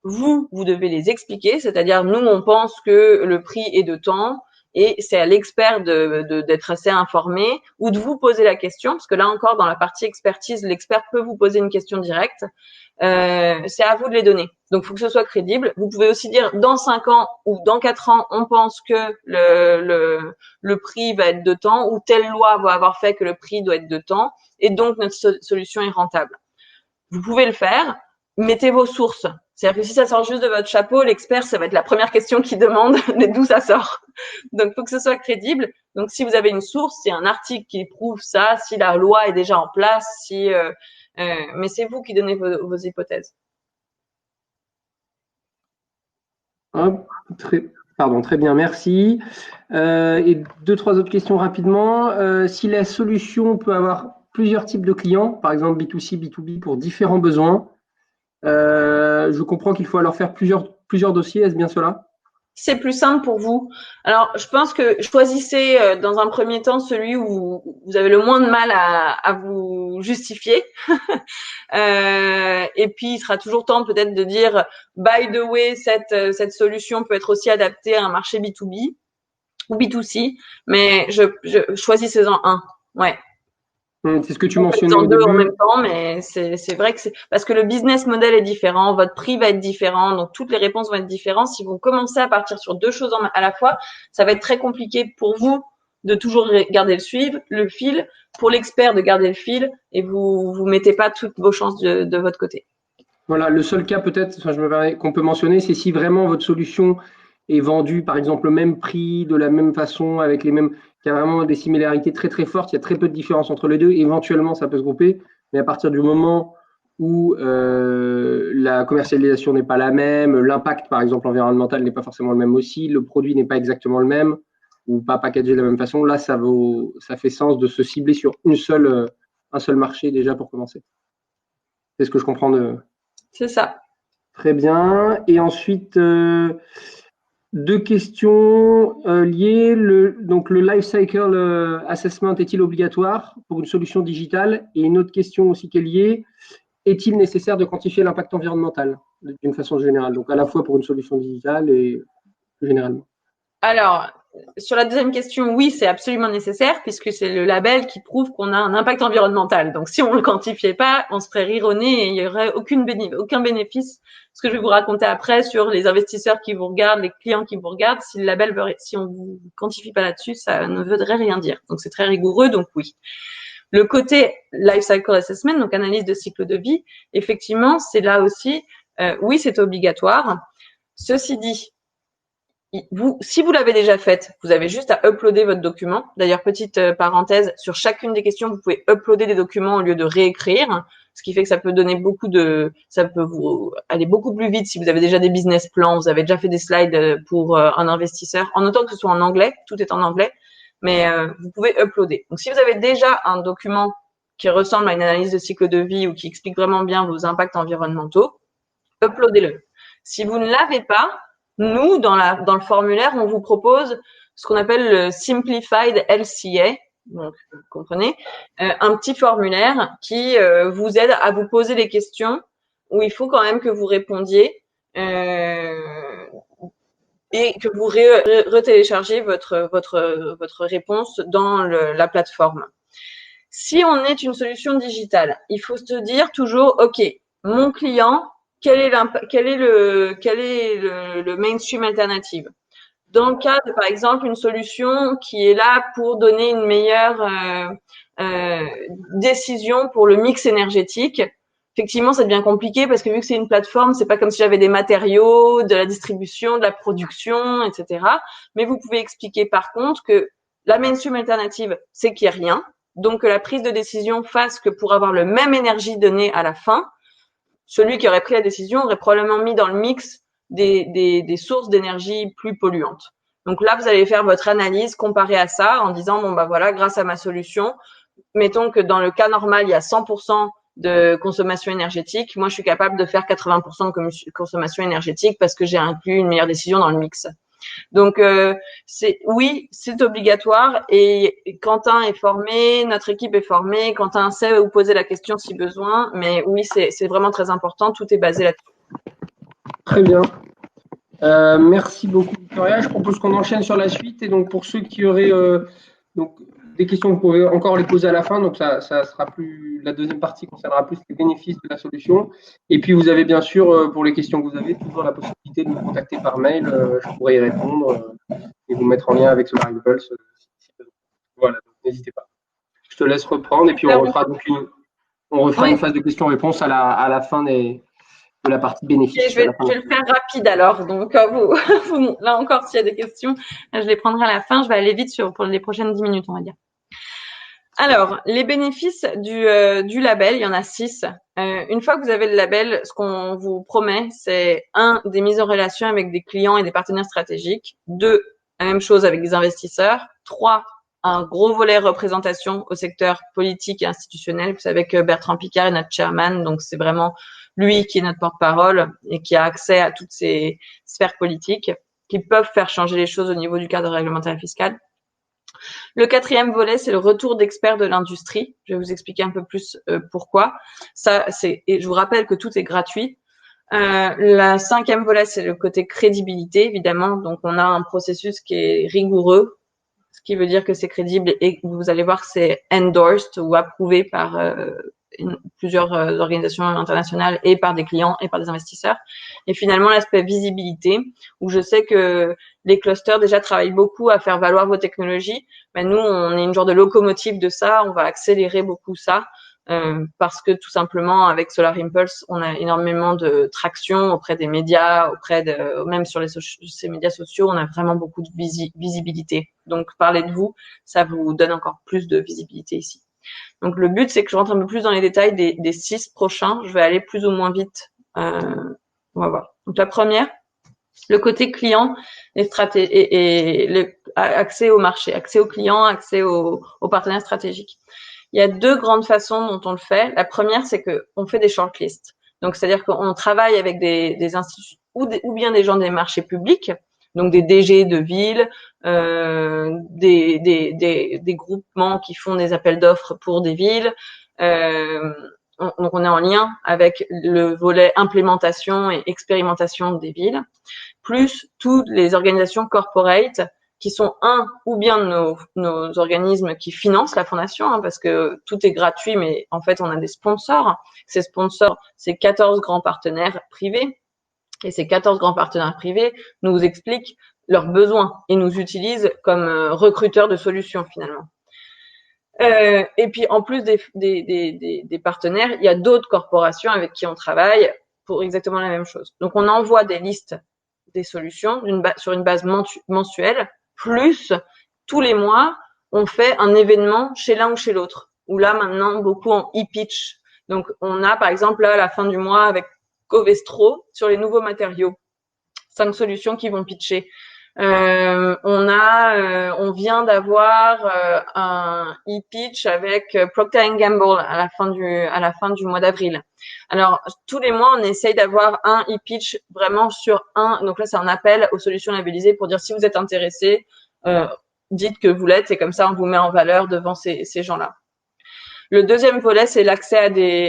S2: Vous devez les expliquer, c'est-à-dire nous, on pense que le prix est de temps et c'est à l'expert d'être assez informé ou de vous poser la question, parce que là encore, dans la partie expertise, l'expert peut vous poser une question directe. C'est à vous de les donner. Donc, il faut que ce soit crédible. Vous pouvez aussi dire dans 5 ans ou dans 4 ans, on pense que le prix va être de temps ou telle loi va avoir fait que le prix doit être de temps et donc notre solution est rentable. Vous pouvez le faire. Mettez vos sources. C'est-à-dire que si ça sort juste de votre chapeau, l'expert, ça va être la première question qu'il demande, mais d'où ça sort. Donc, il faut que ce soit crédible. Donc, si vous avez une source, s'il y a un article qui prouve ça, si la loi est déjà en place, mais c'est vous qui donnez vos hypothèses.
S1: Hop, très bien, merci. Et deux, trois autres questions rapidement. Si la solution peut avoir plusieurs types de clients, par exemple B2C, B2B pour différents besoins, je comprends qu'il faut alors faire plusieurs dossiers, est-ce bien cela?
S2: C'est plus simple pour vous. Alors, je pense que choisissez dans un premier temps celui où vous avez le moins de mal à vous justifier. Et puis, il sera toujours temps peut-être de dire, by the way, cette solution peut être aussi adaptée à un marché B2B ou B2C, mais choisissez-en un. Ouais.
S1: C'est ce que tu
S2: En
S1: mentionnais
S2: faisant
S1: au
S2: deux en
S1: début.
S2: même temps, mais c'est vrai que c'est parce que le business model est différent, votre prix va être différent, donc toutes les réponses vont être différentes. Si vous commencez à partir sur deux choses à la fois, ça va être très compliqué pour vous de toujours garder le fil, pour l'expert de garder le fil, et vous mettez pas toutes vos chances de votre côté.
S1: Voilà, le seul cas peut-être, enfin, je me permets, qu'on peut mentionner, c'est si vraiment votre solution est vendue, par exemple, au même prix, de la même façon, avec les mêmes, qu'il y a vraiment des similarités très très fortes, il y a très peu de différence entre les deux, éventuellement ça peut se grouper, mais à partir du moment où la commercialisation n'est pas la même, l'impact par exemple environnemental n'est pas forcément le même aussi, le produit n'est pas exactement le même, ou pas packagé de la même façon, là ça fait sens de se cibler sur un seul marché déjà pour commencer. C'est ce que je comprends de,
S2: C'est ça.
S1: très bien. Et ensuite, deux questions liées. Donc, le life cycle assessment est-il obligatoire pour une solution digitale? Et une autre question aussi qui est liée, est-il nécessaire de quantifier l'impact environnemental d'une façon générale? Donc, à la fois pour une solution digitale et plus généralement.
S2: Alors, sur la deuxième question, oui, c'est absolument nécessaire puisque c'est le label qui prouve qu'on a un impact environnemental. Donc, si on le quantifiait pas, on se ferait rire au nez et il y aurait aucun bénéfice. Ce que je vais vous raconter après sur les investisseurs qui vous regardent, les clients qui vous regardent, si on vous quantifie pas là-dessus, ça ne voudrait rien dire. Donc, c'est très rigoureux. Donc, oui. Le côté life cycle assessment, donc analyse de cycle de vie, effectivement, c'est là aussi, oui, c'est obligatoire. Ceci dit, si vous l'avez déjà faite, vous avez juste à uploader votre document. D'ailleurs, petite parenthèse, sur chacune des questions, vous pouvez uploader des documents au lieu de réécrire, ce qui fait que ça peut vous aller beaucoup plus vite si vous avez déjà des business plans, vous avez déjà fait des slides pour un investisseur, en autant que ce soit en anglais, tout est en anglais, mais vous pouvez uploader. Donc, si vous avez déjà un document qui ressemble à une analyse de cycle de vie ou qui explique vraiment bien vos impacts environnementaux, uploadez-le. Si vous ne l'avez pas, nous, dans le formulaire, on vous propose ce qu'on appelle le Simplified LCA. Donc, vous comprenez, un petit formulaire qui vous aide à vous poser les questions où il faut quand même que vous répondiez et que vous retéléchargez votre réponse dans la plateforme. Si on est une solution digitale, il faut se dire toujours, OK, mon client, quel est le mainstream alternative? Dans le cas de, par exemple, une solution qui est là pour donner une meilleure décision pour le mix énergétique, effectivement, ça devient compliqué parce que vu que c'est une plateforme, c'est pas comme si j'avais des matériaux, de la distribution, de la production, etc. Mais vous pouvez expliquer par contre que la mainstream alternative, c'est qu'il n'y a rien. Donc, que la prise de décision fasse que pour avoir le même énergie donnée à la fin, celui qui aurait pris la décision aurait probablement mis dans le mix des sources d'énergie plus polluantes. Donc là, vous allez faire votre analyse comparée à ça en disant, bon, bah voilà, grâce à ma solution, mettons que dans le cas normal, il y a 100% de consommation énergétique. Moi, je suis capable de faire 80% de consommation énergétique parce que j'ai inclus une meilleure décision dans le mix. Donc, oui, c'est obligatoire et Quentin est formé, notre équipe est formée, Quentin sait vous poser la question si besoin, mais oui, c'est vraiment très important, tout est basé là-dessus.
S1: Très bien. Merci beaucoup, Victoria. Je propose qu'on enchaîne sur la suite. Et donc, pour ceux qui auraient donc, des questions, vous pouvez encore les poser à la fin. Donc, ça sera plus, la deuxième partie concernera plus les bénéfices de la solution. Et puis, vous avez bien sûr, pour les questions que vous avez, toujours la possibilité de me contacter par mail. Je pourrai y répondre et vous mettre en lien avec Solar Impulse. Voilà, donc n'hésitez pas. Je te laisse reprendre et puis on refera donc une phase de questions-réponses à la fin de la partie bénéfice.
S2: Je vais le faire rapide alors. Donc, là encore, s'il y a des questions, je les prendrai à la fin. Je vais aller vite pour les prochaines 10 minutes, on va dire. Alors, les bénéfices du label, il y en a 6. Une fois que vous avez le label, ce qu'on vous promet, c'est 1, des mises en relation avec des clients et des partenaires stratégiques. 2, la même chose avec des investisseurs. 3, un gros volet représentation au secteur politique et institutionnel. Vous savez que Bertrand Piccard est notre chairman, donc c'est vraiment lui qui est notre porte-parole et qui a accès à toutes ces sphères politiques qui peuvent faire changer les choses au niveau du cadre réglementaire et fiscal. Le 4e volet, c'est le retour d'experts de l'industrie. Je vais vous expliquer un peu plus pourquoi. Et je vous rappelle que tout est gratuit. La 5e volet, c'est le côté crédibilité, évidemment. Donc, on a un processus qui est rigoureux, ce qui veut dire que c'est crédible et vous allez voir que c'est endorsed ou approuvé par plusieurs organisations internationales et par des clients et par des investisseurs. Et finalement, l'aspect visibilité, où je sais que les clusters déjà travaillent beaucoup à faire valoir vos technologies. Ben, nous, on est une genre de locomotive de ça. On va accélérer beaucoup ça. Parce que tout simplement avec Solar Impulse, on a énormément de traction auprès des médias, même sur ces médias sociaux, on a vraiment beaucoup de visibilité. Donc parler de vous, ça vous donne encore plus de visibilité ici. Donc le but, c'est que je rentre un peu plus dans les détails des 6 prochains. Je vais aller plus ou moins vite. On va voir. Donc la première, le côté client, les stratégies et le accès au marché, accès aux clients, accès aux partenaires stratégiques. Il y a 2 grandes façons dont on le fait. La première, c'est que on fait des shortlists. Donc, c'est-à-dire qu'on travaille avec des instituts ou bien des gens des marchés publics, donc des DG de ville, des groupements qui font des appels d'offres pour des villes. Donc, on est en lien avec le volet implémentation et expérimentation des villes, plus toutes les organisations corporate qui sont ou bien nos organismes qui financent la fondation, parce que tout est gratuit, mais en fait, on a des sponsors. Ces sponsors, c'est 14 grands partenaires privés. Et ces 14 grands partenaires privés nous expliquent leurs besoins et nous utilisent comme recruteurs de solutions, finalement. Et puis, en plus des partenaires, il y a d'autres corporations avec qui on travaille pour exactement la même chose. Donc, on envoie des listes des solutions sur une base mensuelle, plus tous les mois, on fait un événement chez l'un ou chez l'autre. Ou là, maintenant, beaucoup en e-pitch. Donc, on a, par exemple, là, à la fin du mois, avec Covestro, sur les nouveaux matériaux, 5 solutions qui vont pitcher. On vient d'avoir un e-pitch avec Procter & Gamble à la fin du mois d'avril. Alors, tous les mois, on essaye d'avoir un e-pitch vraiment sur donc là, c'est un appel aux solutions labellisées pour dire si vous êtes intéressé, dites que vous l'êtes et comme ça, on vous met en valeur devant ces gens-là. Le deuxième volet, c'est l'accès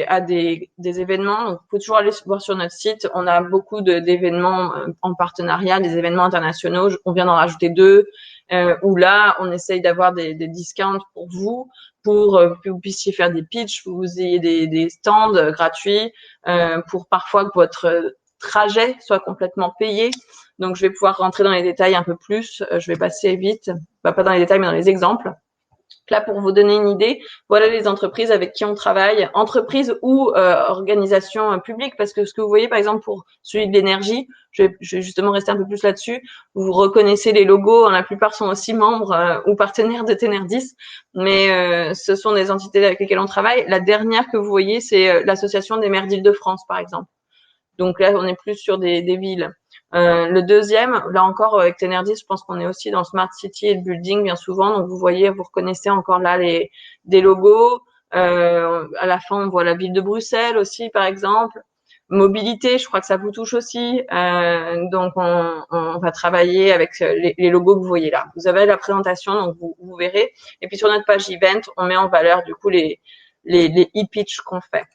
S2: à des événements. Donc, vous pouvez toujours aller voir sur notre site. On a beaucoup d'événements en partenariat, des événements internationaux. On vient d'en rajouter 2, où là, on essaye d'avoir des discounts pour vous, pour que vous puissiez faire des pitchs, pour que vous ayez des stands gratuits, pour parfois que votre trajet soit complètement payé. Donc, je vais pouvoir rentrer dans les détails un peu plus. Je vais passer vite, pas dans les détails, mais dans les exemples. Là, pour vous donner une idée, voilà les entreprises avec qui on travaille, entreprises ou organisations publiques, parce que ce que vous voyez, par exemple, pour celui de l'énergie, je vais justement rester un peu plus là-dessus, vous reconnaissez les logos, la plupart sont aussi membres ou partenaires de Tenerdis, mais ce sont des entités avec lesquelles on travaille. La dernière que vous voyez, c'est l'Association des maires d'Île-de-France, par exemple. Donc là, on est plus sur des villes. Le deuxième, là encore avec Tenergy, je pense qu'on est aussi dans Smart City et le building bien souvent. Donc vous voyez, vous reconnaissez encore là des logos. À la fin, on voit la ville de Bruxelles aussi, par exemple. Mobilité, je crois que ça vous touche aussi. Donc on va travailler avec les logos que vous voyez là. Vous avez la présentation, donc vous verrez. Et puis sur notre page event, on met en valeur du coup les e-pitch qu'on fait.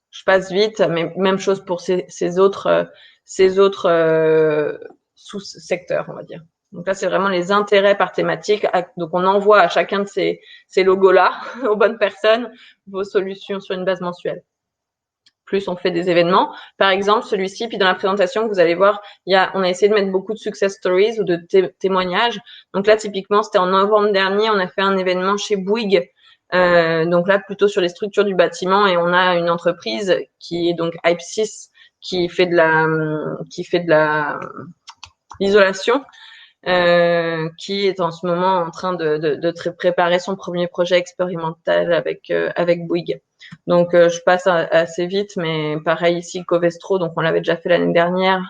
S2: Je passe vite, mais même chose pour ces autres sous-secteurs, on va dire. Donc là, c'est vraiment les intérêts par thématique. Donc on envoie à chacun de ces logos-là, aux bonnes personnes, vos solutions sur une base mensuelle. Plus on fait des événements. Par exemple, celui-ci, puis dans la présentation que vous allez voir, on a essayé de mettre beaucoup de success stories ou de témoignages. Donc là, typiquement, c'était en novembre dernier, on a fait un événement chez Bouygues. Donc là, plutôt sur les structures du bâtiment, et on a une entreprise qui est donc Hype6 qui fait de l'isolation, qui est en ce moment en train de préparer son premier projet expérimental avec Bouygues. Donc je passe assez vite, mais pareil ici Covestro, donc on l'avait déjà fait l'année dernière.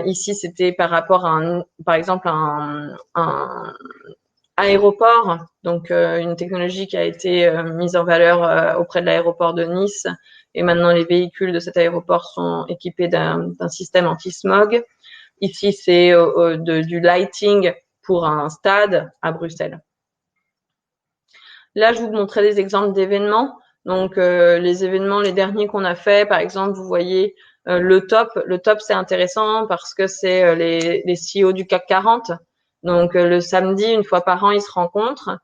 S2: Ici c'était par rapport à par exemple un aéroport, donc une technologie qui a été mise en valeur auprès de l'aéroport de Nice, et maintenant les véhicules de cet aéroport sont équipés d'un système anti-smog. Ici, c'est du lighting pour un stade à Bruxelles. Là, je vous montrerai des exemples d'événements. Donc, les événements, les derniers qu'on a fait, par exemple, vous voyez le top. Le top, c'est intéressant parce que c'est les CEO du CAC 40. Donc, le samedi, une fois par an, ils se rencontrent.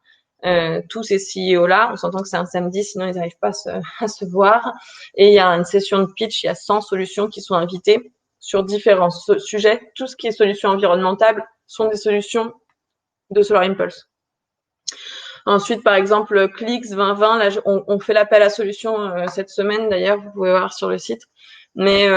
S2: Tous ces CEO-là, on s'entend que c'est un samedi, sinon ils n'arrivent pas à se voir. Et il y a une session de pitch, il y a 100 solutions qui sont invitées sur différents sujets. Tout ce qui est solutions environnementales sont des solutions de Solar Impulse. Ensuite, par exemple, Clix 2020, là, on fait l'appel à solutions cette semaine, d'ailleurs, vous pouvez voir sur le site. Mais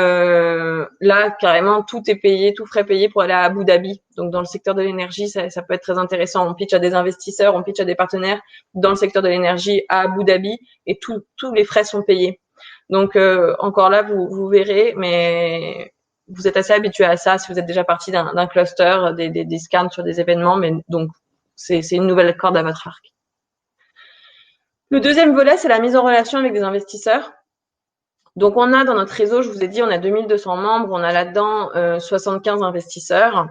S2: là, carrément, tout est payé, tout frais payé pour aller à Abu Dhabi. Donc, dans le secteur de l'énergie, ça peut être très intéressant. On pitch à des investisseurs, on pitch à des partenaires dans le secteur de l'énergie à Abu Dhabi, et tous les frais sont payés. Donc, encore là, vous verrez, mais vous êtes assez habitué à ça si vous êtes déjà parti d'un cluster, des scans sur des événements, mais donc c'est une nouvelle corde à votre arc. Le deuxième volet, c'est la mise en relation avec des investisseurs. Donc, on a dans notre réseau, je vous ai dit, on a 2200 membres, on a là-dedans 75 investisseurs.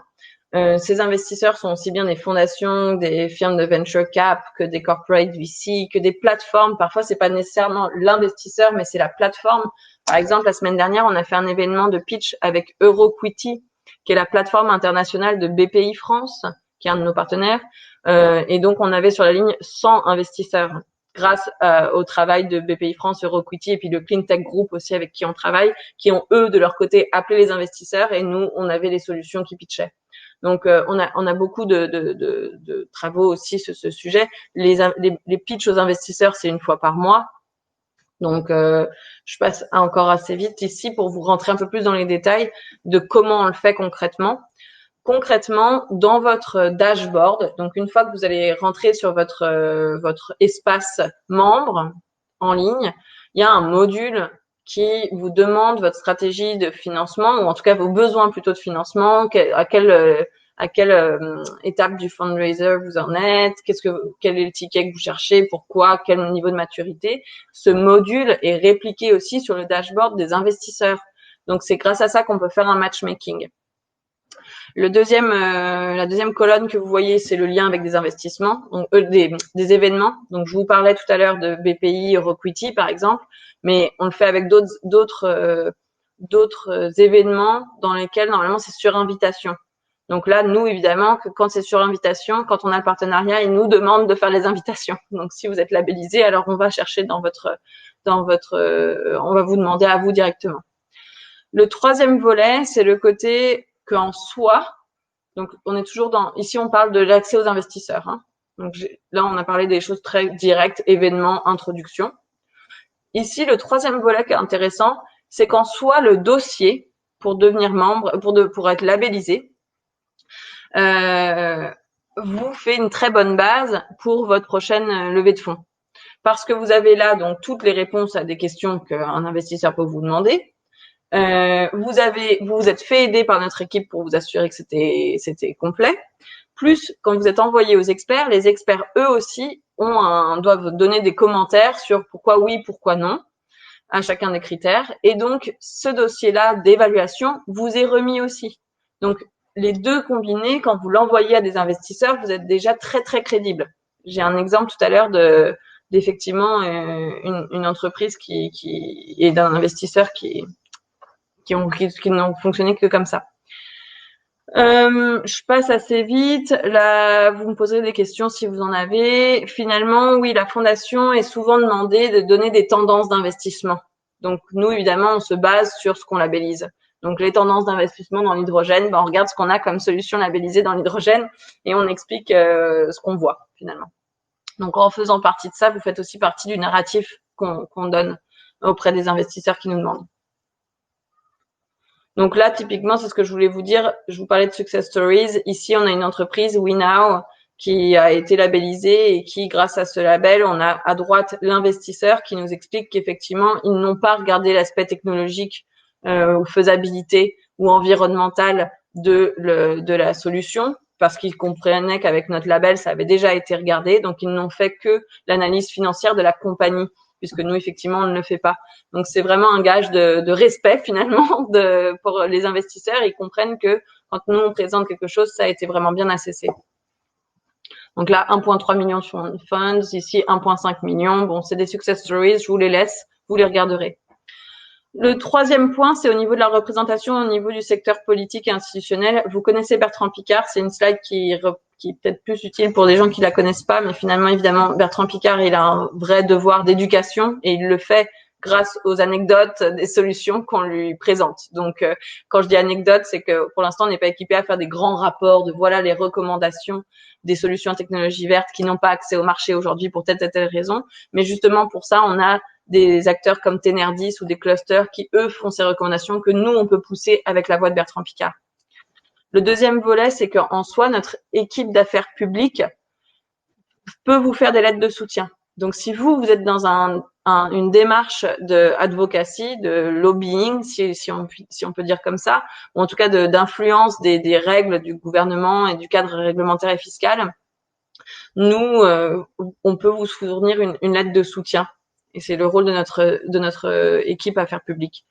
S2: Ces investisseurs sont aussi bien des fondations, des firmes de venture cap, que des corporate VC, que des plateformes. Parfois, c'est pas nécessairement l'investisseur, mais c'est la plateforme. Par exemple, la semaine dernière, on a fait un événement de pitch avec Euroquity, qui est la plateforme internationale de BPI France, qui est un de nos partenaires. Et donc, on avait sur la ligne 100 investisseurs grâce au travail de BPI France, Euroquity et puis le Clean Tech Group aussi avec qui on travaille, qui ont eux de leur côté appelé les investisseurs, et nous, on avait les solutions qui pitchaient. Donc, on a beaucoup de travaux aussi sur ce sujet. Les pitchs aux investisseurs, c'est une fois par mois. Donc, je passe encore assez vite ici pour vous rentrer un peu plus dans les détails de comment on le fait concrètement. Concrètement, dans votre dashboard, donc une fois que vous allez rentrer sur votre espace membre en ligne, il y a un module qui vous demande votre stratégie de financement, ou en tout cas vos besoins plutôt de financement, à quelle étape du fundraiser vous en êtes, quel est le ticket que vous cherchez, pourquoi, quel niveau de maturité. Ce module est répliqué aussi sur le dashboard des investisseurs. Donc c'est grâce à ça qu'on peut faire un matchmaking. La deuxième colonne que vous voyez, c'est le lien avec des investissements, donc des événements. Donc je vous parlais tout à l'heure de BPI, Euroquity par exemple, mais on le fait avec d'autres événements dans lesquels normalement c'est sur invitation. Donc là, nous évidemment que quand c'est sur invitation, quand on a le partenariat, ils nous demandent de faire les invitations. Donc si vous êtes labellisé, alors on va chercher on va vous demander à vous directement. Le troisième volet, c'est le côté qu'en soi, donc on est toujours ici on parle de l'accès aux investisseurs. Hein. Donc là on a parlé des choses très directes, événements, introduction. Ici le troisième volet qui est intéressant, c'est qu'en soi le dossier pour devenir membre, pour être labellisé, vous fait une très bonne base pour votre prochaine levée de fonds. Parce que vous avez là donc toutes les réponses à des questions qu'un investisseur peut vous demander. Vous vous êtes fait aider par notre équipe pour vous assurer que c'était complet. Plus, quand vous êtes envoyé aux experts, les experts eux aussi doivent donner des commentaires sur pourquoi oui, pourquoi non, à chacun des critères. Et donc, ce dossier-là d'évaluation vous est remis aussi. Donc, les deux combinés, quand vous l'envoyez à des investisseurs, vous êtes déjà très, très crédible. J'ai un exemple tout à l'heure d'effectivement une entreprise qui est d'un investisseur qui n'ont fonctionné que comme ça. Je passe assez vite. Là, vous me poserez des questions si vous en avez. Finalement, oui, la fondation est souvent demandée de donner des tendances d'investissement. Donc, nous, évidemment, on se base sur ce qu'on labellise. Donc, les tendances d'investissement dans l'hydrogène, on regarde ce qu'on a comme solution labellisée dans l'hydrogène et on explique ce qu'on voit, finalement. Donc, en faisant partie de ça, vous faites aussi partie du narratif qu'on donne auprès des investisseurs qui nous demandent. Donc là, typiquement, c'est ce que je voulais vous dire. Je vous parlais de success stories. Ici, on a une entreprise, WeNow, qui a été labellisée et qui, grâce à ce label, on a à droite l'investisseur qui nous explique qu'effectivement, ils n'ont pas regardé l'aspect technologique ou faisabilité ou environnemental de la solution parce qu'ils comprenaient qu'avec notre label, ça avait déjà été regardé. Donc, ils n'ont fait que l'analyse financière de la compagnie puisque nous, effectivement, on ne le fait pas. Donc, c'est vraiment un gage de respect, finalement, pour les investisseurs. Ils comprennent que quand nous, on présente quelque chose, ça a été vraiment bien assessé. Donc là, 1,3 million sur funds, ici 1,5 million. Bon, c'est des success stories, je vous les laisse, vous les regarderez. Le troisième point, c'est au niveau de la représentation, au niveau du secteur politique et institutionnel. Vous connaissez Bertrand Piccard, c'est une slide qui est peut-être plus utile pour des gens qui la connaissent pas, mais finalement, évidemment, Bertrand Piccard, il a un vrai devoir d'éducation et il le fait grâce aux anecdotes des solutions qu'on lui présente. Donc, quand je dis anecdote, c'est que pour l'instant, on n'est pas équipé à faire des grands rapports de voilà les recommandations des solutions à technologie verte qui n'ont pas accès au marché aujourd'hui pour telle raison. Mais justement, pour ça, on a des acteurs comme Tenerdis ou des clusters qui, eux, font ces recommandations que nous, on peut pousser avec la voix de Bertrand Piccard. Le deuxième volet, c'est qu'en soi, notre équipe d'affaires publiques peut vous faire des lettres de soutien. Donc, si vous êtes dans une démarche de advocacy, de lobbying, si on peut dire comme ça, ou en tout cas d'influence des règles du gouvernement et du cadre réglementaire et fiscal, nous, on peut vous fournir une lettre de soutien. Et c'est le rôle de notre équipe affaires publiques.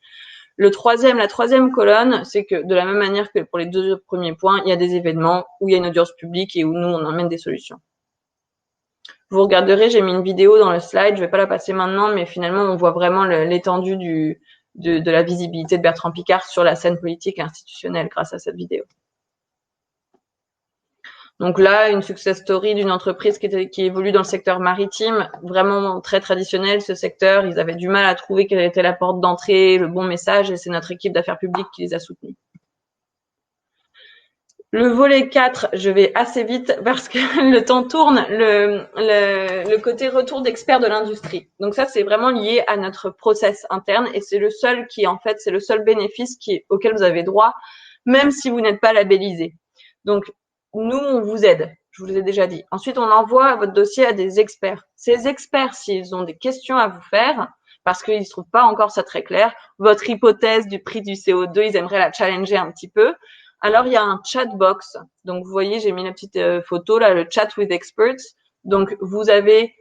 S2: La troisième colonne, c'est que de la même manière que pour les deux premiers points, il y a des événements où il y a une audience publique et où nous, on emmène des solutions. Vous regarderez, j'ai mis une vidéo dans le slide, je vais pas la passer maintenant, mais finalement, on voit vraiment l'étendue de la visibilité de Bertrand Piccard sur la scène politique et institutionnelle grâce à cette vidéo. Donc là, une success story d'une entreprise qui évolue dans le secteur maritime, vraiment très traditionnel ce secteur. Ils avaient du mal à trouver quelle était la porte d'entrée, le bon message, et c'est notre équipe d'affaires publiques qui les a soutenus. Le volet 4, je vais assez vite parce que le temps tourne, le côté retour d'experts de l'industrie. Donc ça, c'est vraiment lié à notre process interne et c'est le seul c'est le seul bénéfice auquel vous avez droit, même si vous n'êtes pas labellisé. Donc, nous, on vous aide. Je vous l'ai déjà dit. Ensuite, on envoie votre dossier à des experts. Ces experts, s'ils ont des questions à vous faire, parce qu'ils ne trouvent pas encore ça très clair, votre hypothèse du prix du CO2, ils aimeraient la challenger un petit peu. Alors, il y a un chat box. Donc, vous voyez, j'ai mis la petite photo là, le chat with experts. Donc, vous avez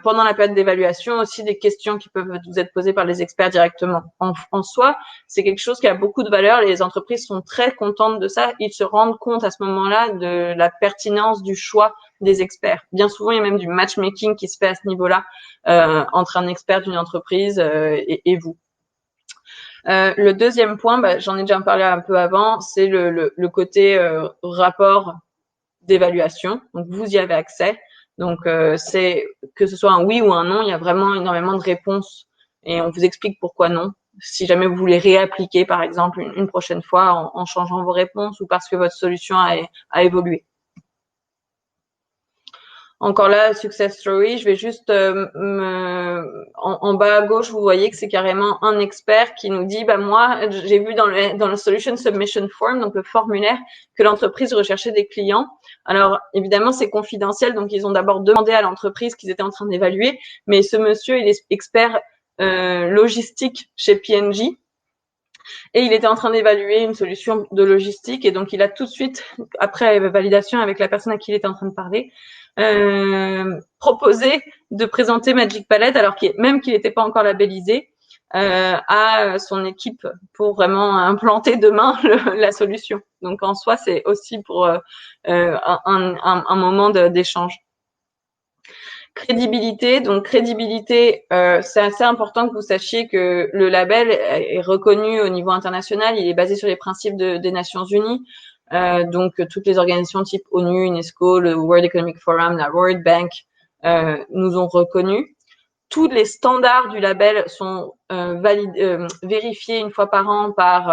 S2: pendant la période d'évaluation aussi des questions qui peuvent vous être posées par les experts directement. En soi, c'est quelque chose qui a beaucoup de valeur. Les entreprises sont très contentes de ça. Ils se rendent compte à ce moment-là de la pertinence du choix des experts. Bien souvent, il y a même du matchmaking qui se fait à ce niveau-là entre un expert d'une entreprise et vous. Le deuxième point, j'en ai déjà parlé un peu avant, c'est le côté rapport d'évaluation. Donc, vous y avez accès. Donc, c'est que ce soit un oui ou un non, il y a vraiment énormément de réponses et on vous explique pourquoi non. Si jamais vous voulez réappliquer, par exemple, une prochaine fois en changeant vos réponses ou parce que votre solution a évolué. Encore là, success story, je vais juste en bas à gauche, vous voyez que c'est carrément un expert qui nous dit, moi, j'ai vu dans le solution submission form, donc le formulaire, que l'entreprise recherchait des clients. Alors, évidemment, c'est confidentiel, donc ils ont d'abord demandé à l'entreprise qu'ils étaient en train d'évaluer, mais ce monsieur, il est expert logistique chez P&G. Et il était en train d'évaluer une solution de logistique. Et donc, il a tout de suite, après validation avec la personne à qui il était en train de parler, proposé de présenter Magic Palette, alors même qu'il n'était pas encore labellisé, à son équipe pour vraiment implanter demain la solution. Donc, en soi, c'est aussi pour un moment d'échange. Crédibilité. Donc, crédibilité, c'est assez important que vous sachiez que le label est reconnu au niveau international. Il est basé sur les principes des Nations Unies. Donc, toutes les organisations type ONU, UNESCO, le World Economic Forum, la World Bank nous ont reconnus. Tous les standards du label sont vérifiés une fois par an par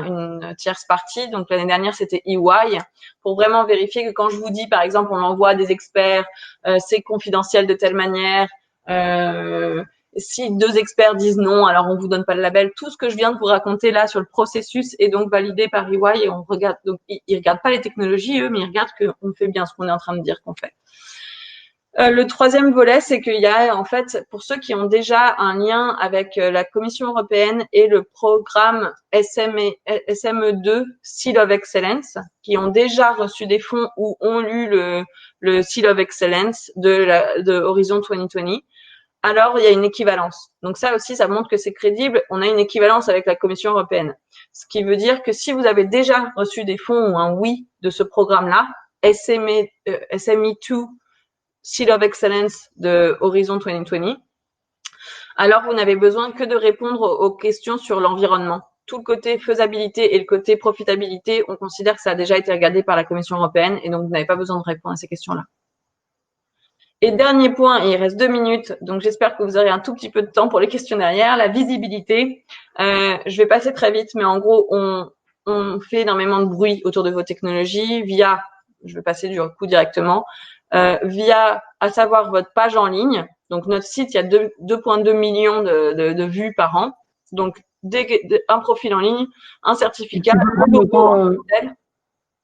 S2: une tierce partie. Donc l'année dernière, c'était EY, pour vraiment vérifier que quand je vous dis, par exemple, on l'envoie à des experts, c'est confidentiel de telle manière. Si 2 experts disent non, alors on vous donne pas le label. Tout ce que je viens de vous raconter là sur le processus est donc validé par EY et on regarde. Donc ils regardent pas les technologies eux, mais ils regardent qu'on fait bien ce qu'on est en train de dire qu'on fait. Le troisième volet, c'est qu'il y a, en fait, pour ceux qui ont déjà un lien avec la Commission européenne et le programme SME2, Seal of Excellence, qui ont déjà reçu des fonds ou ont eu le Seal of Excellence de Horizon 2020, alors il y a une équivalence. Donc ça aussi, ça montre que c'est crédible. On a une équivalence avec la Commission européenne. Ce qui veut dire que si vous avez déjà reçu des fonds ou un oui de ce programme-là, SME2, Seal of Excellence de Horizon 2020, alors vous n'avez besoin que de répondre aux questions sur l'environnement. Tout le côté faisabilité et le côté profitabilité, on considère que ça a déjà été regardé par la Commission européenne et donc vous n'avez pas besoin de répondre à ces questions-là. Et dernier point, et il reste 2 minutes, donc j'espère que vous aurez un tout petit peu de temps pour les questions derrière, la visibilité. Je vais passer très vite, mais en gros, on fait énormément de bruit autour de vos technologies via, je vais passer du coup directement, via, à savoir votre page en ligne. Donc notre site, il y a 2,2 millions de vues par an. Donc un profil en ligne, un certificat, un logo,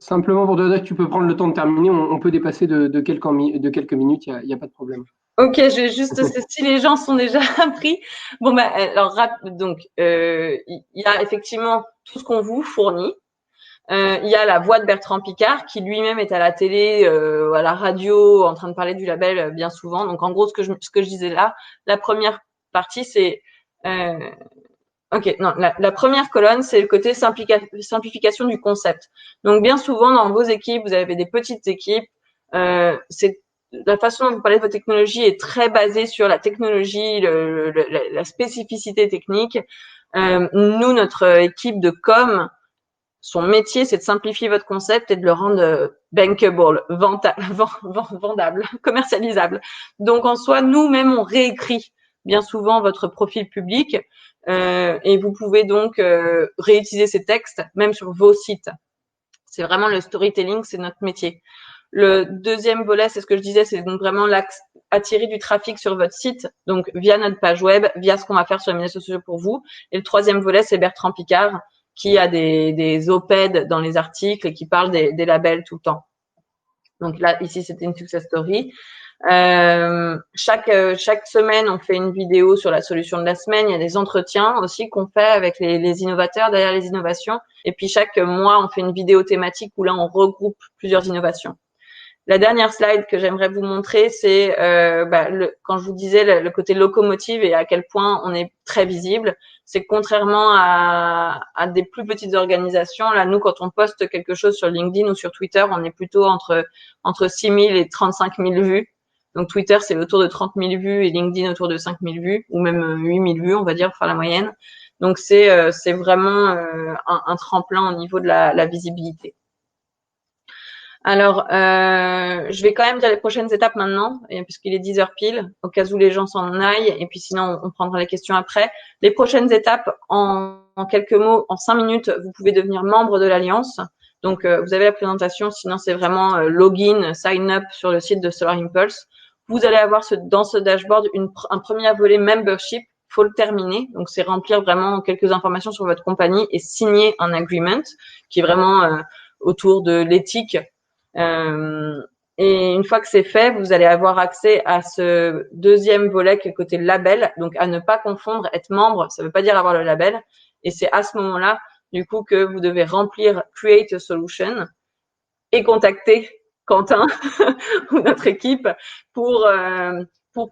S1: simplement pour te dire que tu peux prendre le temps de terminer. On peut dépasser de quelques minutes, il y a pas de problème.
S2: Ok, je vais juste, si les gens sont déjà pris. Bon, bah, alors, donc, il y a effectivement tout ce qu'on vous fournit. Il y a la voix de Bertrand Picard qui lui-même est à la télé, à la radio, en train de parler du label bien souvent. Donc en gros, ce que je disais là, la première partie c'est ok, non, la première colonne c'est le côté simplification du concept. Donc bien souvent dans vos équipes, vous avez des petites équipes. C'est la façon dont vous parlez de votre technologie est très basée sur la technologie, la spécificité technique. Nous, notre équipe de com, son métier, c'est de simplifier votre concept et de le rendre bankable, vendable, commercialisable. Donc, en soi, nous-mêmes, on réécrit bien souvent votre profil public et vous pouvez donc réutiliser ces textes, même sur vos sites. C'est vraiment le storytelling, c'est notre métier. Le deuxième volet, c'est ce que je disais, c'est donc vraiment attirer du trafic sur votre site, donc via notre page web, via ce qu'on va faire sur les médias sociaux pour vous. Et le troisième volet, c'est Bertrand Picard, qui a des op-eds dans les articles et qui parle des labels tout le temps. Donc là, ici, c'était une success story. Chaque semaine, on fait une vidéo sur la solution de la semaine. Il y a des entretiens aussi qu'on fait avec les innovateurs derrière les innovations. Et puis chaque mois, on fait une vidéo thématique où là, on regroupe plusieurs innovations. La dernière slide que j'aimerais vous montrer, c'est quand je vous disais le côté locomotive et à quel point on est très visible. C'est que contrairement à des plus petites organisations, là, nous, quand on poste quelque chose sur LinkedIn ou sur Twitter, on est plutôt entre 6 000 et 35 000 vues. Donc Twitter, c'est autour de 30 000 vues et LinkedIn autour de 5 000 vues ou même 8 000 vues, on va dire, pour faire la moyenne. Donc c'est vraiment un tremplin au niveau de la visibilité. Alors, je vais quand même dire les prochaines étapes maintenant, puisqu'il est 10 heures pile, au cas où les gens s'en aillent, et puis sinon, on prendra les questions après. Les prochaines étapes, en quelques mots, en 5 minutes, vous pouvez devenir membre de l'Alliance. Donc, vous avez la présentation, sinon c'est vraiment login, sign up sur le site de Solar Impulse. Vous allez avoir dans ce dashboard un premier volet membership. Faut le terminer. Donc, c'est remplir vraiment quelques informations sur votre compagnie et signer un agreement qui est vraiment autour de l'éthique. Et une fois que c'est fait, vous allez avoir accès à ce deuxième volet qui est le côté label. Donc, à ne pas confondre, être membre, ça ne veut pas dire avoir le label. Et c'est à ce moment-là, du coup, que vous devez remplir Create a Solution et contacter Quentin ou notre équipe pour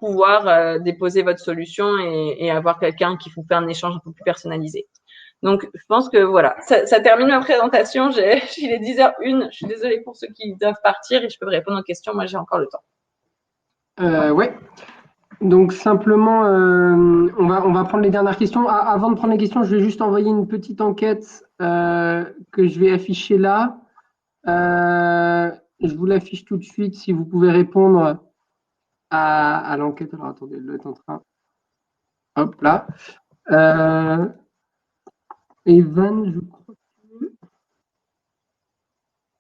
S2: pouvoir déposer votre solution et avoir quelqu'un qui vous fait un échange un peu plus personnalisé. Donc, je pense que voilà, ça termine ma présentation. Il est 10h01. Je suis désolée pour ceux qui doivent partir et je peux répondre aux questions. Moi, j'ai encore le temps.
S1: Ouais. Donc simplement, on va prendre les dernières questions. Avant de prendre les questions, je vais juste envoyer une petite enquête que je vais afficher là. Je vous l'affiche tout de suite si vous pouvez répondre à l'enquête. Alors attendez, elle est en train. Hop là. Evan,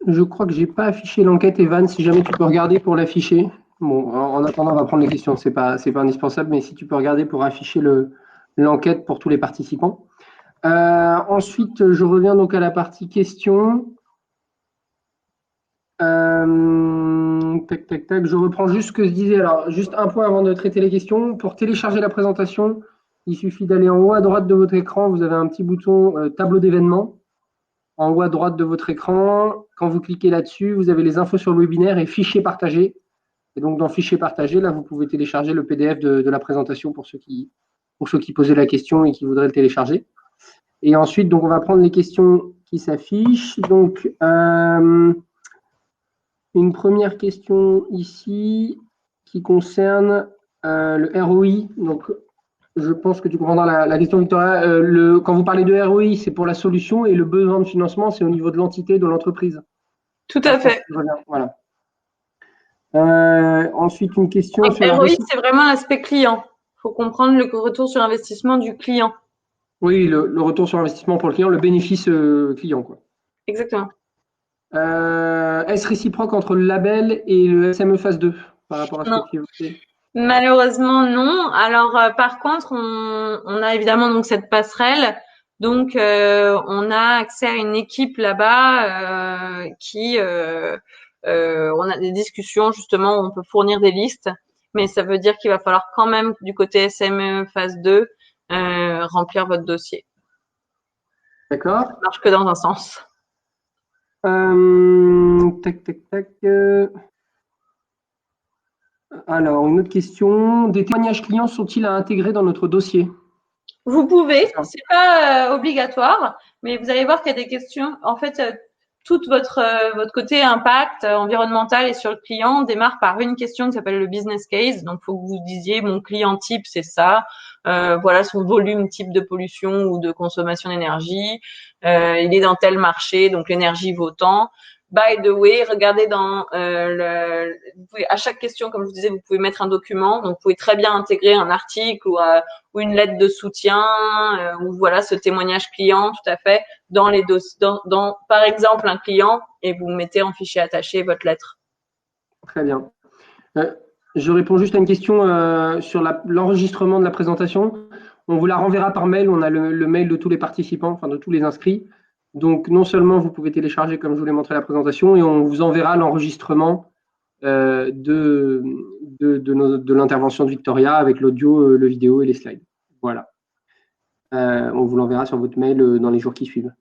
S1: je crois que j'ai pas affiché l'enquête, Evan. Si jamais tu peux regarder pour l'afficher. Bon, en attendant, on va prendre les questions. C'est pas indispensable, mais si tu peux regarder pour afficher l'enquête pour tous les participants. Ensuite, je reviens donc à la partie questions. Tac, tac, tac. Je reprends juste ce que je disais. Alors, juste un point avant de traiter les questions. Pour télécharger la présentation, il suffit d'aller en haut à droite de votre écran. Vous avez un petit bouton tableau d'événements. En haut à droite de votre écran, quand vous cliquez là-dessus, vous avez les infos sur le webinaire et fichiers partagés. Et donc, dans fichiers partagés, là, vous pouvez télécharger le PDF de la présentation pour ceux qui posaient la question et qui voudraient le télécharger. Et ensuite, donc, on va prendre les questions qui s'affichent. Donc, une première question ici qui concerne le ROI. Donc, je pense que tu comprendras la question, Victoria. Quand vous parlez de ROI, c'est pour la solution et le besoin de financement, c'est au niveau de l'entité, de l'entreprise.
S2: Tout à fait.
S1: Voilà. Ensuite, une question sur la
S2: ROI, c'est vraiment l'aspect client. Il faut comprendre le retour sur investissement du client.
S1: Oui, le retour sur investissement pour le client, le bénéfice client, quoi.
S2: Exactement.
S1: Est-ce réciproque entre le label et le SME phase 2 par rapport à ce
S2: Non.
S1: que tu évoquais?
S2: Malheureusement, non. Alors, par contre, on a évidemment donc cette passerelle. Donc, on a accès à une équipe là-bas on a des discussions justement où on peut fournir des listes, mais ça veut dire qu'il va falloir quand même du côté SME phase 2 remplir votre dossier.
S1: D'accord.
S2: Ça marche que dans un sens.
S1: Tac, tac, tac. Alors, une autre question. Des témoignages clients sont-ils à intégrer dans notre dossier?
S2: Vous pouvez,
S1: D'accord.
S2: c'est pas obligatoire, mais vous allez voir qu'il y a des questions. En fait, tout votre côté impact environnemental et sur le client démarre par une question qui s'appelle le business case. Donc, faut que vous disiez mon client type c'est ça, voilà son volume type de pollution ou de consommation d'énergie, il est dans tel marché, donc l'énergie vaut tant. By the way, regardez vous pouvez, à chaque question, comme je vous disais, vous pouvez mettre un document. Donc, vous pouvez très bien intégrer un article ou une lettre de soutien, ou voilà ce témoignage client, tout à fait, dans les dossiers, par exemple un client, et vous mettez en fichier attaché votre lettre.
S1: Très bien. Je réponds juste à une question sur l'enregistrement de la présentation. On vous la renverra par mail. On a le mail de tous les participants, enfin de tous les inscrits. Donc, non seulement vous pouvez télécharger, comme je vous l'ai montré, la présentation, et on vous enverra l'enregistrement de l'intervention de Victoria avec l'audio, le vidéo et les slides. Voilà. On vous l'enverra sur votre mail dans les jours qui suivent.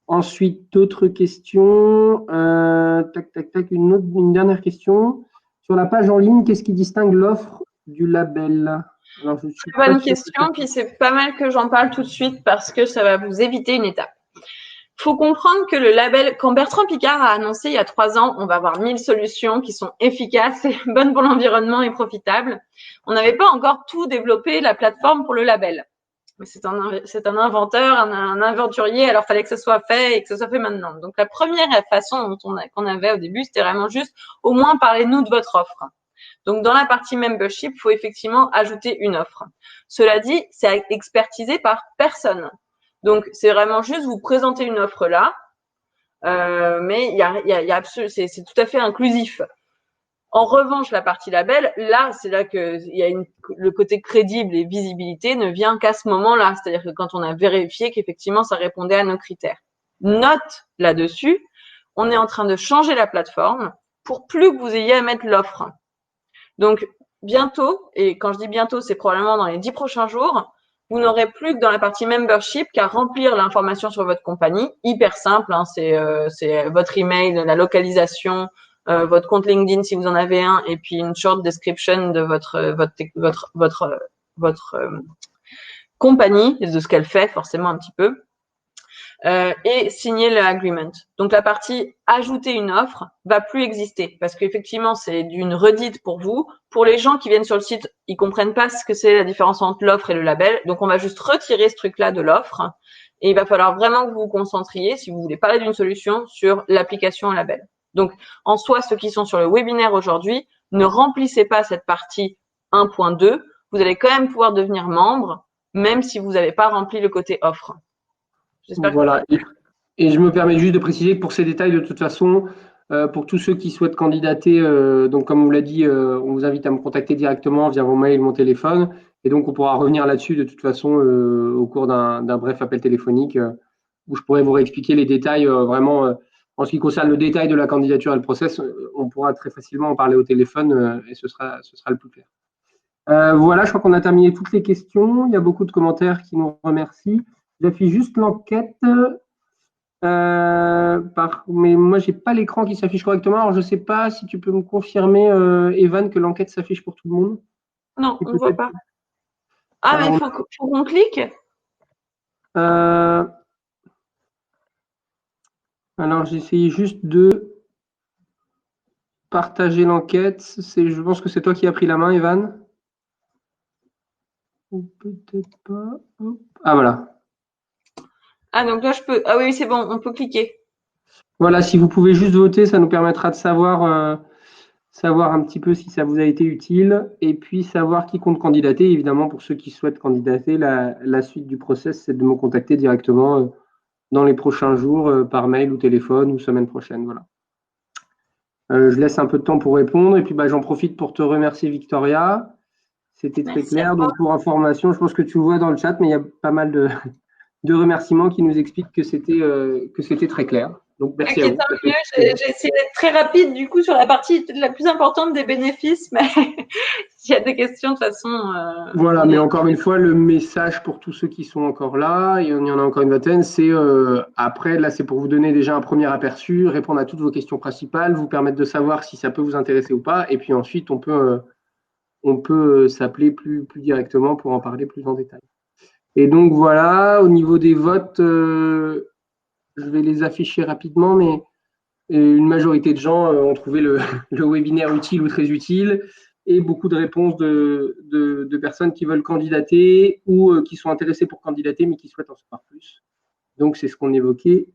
S1: Ensuite, d'autres questions. Tac, tac, tac. Une dernière question. Sur la page en ligne, qu'est-ce qui distingue l'offre du label? Alors, je suis
S2: Bonne question, puis c'est pas mal que j'en parle tout de suite parce que ça va vous éviter une étape. Faut comprendre que le label, quand Bertrand Piccard a annoncé il y a 3 ans, on va avoir 1000 solutions qui sont efficaces et bonnes pour l'environnement et profitables, on n'avait pas encore tout développé la plateforme pour le label. Mais c'est un inventeur, un aventurier, alors fallait que ça soit fait et que ça soit fait maintenant. Donc la première façon qu'on avait au début, c'était vraiment juste, au moins parlez-nous de votre offre. Donc dans la partie membership, il faut effectivement ajouter une offre. Cela dit, c'est expertisé par personne. Donc c'est vraiment juste vous présenter une offre là, mais c'est tout à fait inclusif. En revanche, la partie label, là, c'est là que le côté crédible et visibilité ne vient qu'à ce moment-là. C'est-à-dire que quand on a vérifié qu'effectivement ça répondait à nos critères. Note là-dessus, on est en train de changer la plateforme pour plus que vous ayez à mettre l'offre. Donc, bientôt, et quand je dis bientôt, c'est probablement dans les 10 prochains jours, vous n'aurez plus que dans la partie membership qu'à remplir l'information sur votre compagnie. Hyper simple, hein, c'est votre email, la localisation, votre compte LinkedIn si vous en avez un, et puis une short description de votre compagnie, de ce qu'elle fait forcément un petit peu. Et signer le agreement. Donc la partie ajouter une offre va plus exister parce qu'effectivement c'est d'une redite pour vous. Pour les gens qui viennent sur le site, ils comprennent pas ce que c'est la différence entre l'offre et le label. Donc on va juste retirer ce truc-là de l'offre et il va falloir vraiment que vous vous concentriez, si vous voulez parler d'une solution, sur l'application au label. Donc en soi, ceux qui sont sur le webinaire aujourd'hui, ne remplissez pas cette partie 1.2. Vous allez quand même pouvoir devenir membre, même si vous n'avez pas rempli le côté offre. J'espère que
S1: Voilà. Et je me permets juste de préciser que pour ces détails, de toute façon, pour tous ceux qui souhaitent candidater, donc comme on l'a dit, on vous invite à me contacter directement via vos mails, mon téléphone. Et donc, on pourra revenir là-dessus de toute façon au cours d'un bref appel téléphonique où je pourrai vous réexpliquer les détails vraiment. En ce qui concerne le détail de la candidature et le process, on pourra très facilement en parler au téléphone et ce sera le plus clair. Voilà, je crois qu'on a terminé toutes les questions. Il y a beaucoup de commentaires qui nous remercient. J'affiche juste l'enquête. Mais moi, j'ai pas l'écran qui s'affiche correctement. Alors, je sais pas si tu peux me confirmer, Evan, que l'enquête s'affiche pour tout le monde.
S2: non,
S1: Et
S2: on ne voit
S1: peut-être.
S2: pas. Ah, mais il
S1: Alors,
S2: faut qu'on clique.
S1: euh, alors, j'ai essayé juste de partager l'enquête. Je pense que c'est toi qui as pris la main, Evan. Ou peut-être pas. Hop. Ah, voilà.
S2: Ah, donc là, je peux. Ah oui, c'est bon, on peut cliquer.
S1: Voilà, si vous pouvez juste voter, ça nous permettra de savoir un petit peu si ça vous a été utile et puis savoir qui compte candidater. Évidemment, pour ceux qui souhaitent candidater, la suite du process, c'est de me contacter directement dans les prochains jours par mail ou téléphone ou semaine prochaine. Voilà. Je laisse un peu de temps pour répondre et puis j'en profite pour te remercier, Victoria. C'était très
S2: Merci à
S1: clair.
S2: toi.
S1: Donc, pour information, je pense que tu le vois dans le chat, mais il y a pas mal de remerciements qui nous expliquent que c'était très clair. Donc, merci
S2: Ok,
S1: à vous.
S2: tant mieux. J'ai essayé d'être très rapide du coup sur la partie la plus importante des bénéfices, mais s'il y a des questions, de toute façon,
S1: Voilà,
S2: on
S1: mais
S2: est.
S1: encore une fois, le message pour tous ceux qui sont encore là, il y en a encore une vingtaine, c'est après, là, c'est pour vous donner déjà un premier aperçu, répondre à toutes vos questions principales, vous permettre de savoir si ça peut vous intéresser ou pas, et puis ensuite, on peut s'appeler plus directement pour en parler plus en détail. Et donc voilà, au niveau des votes, je vais les afficher rapidement, mais une majorité de gens ont trouvé le webinaire utile ou très utile et beaucoup de réponses de personnes qui veulent candidater ou qui sont intéressées pour candidater mais qui souhaitent en savoir plus. Donc, c'est ce qu'on évoquait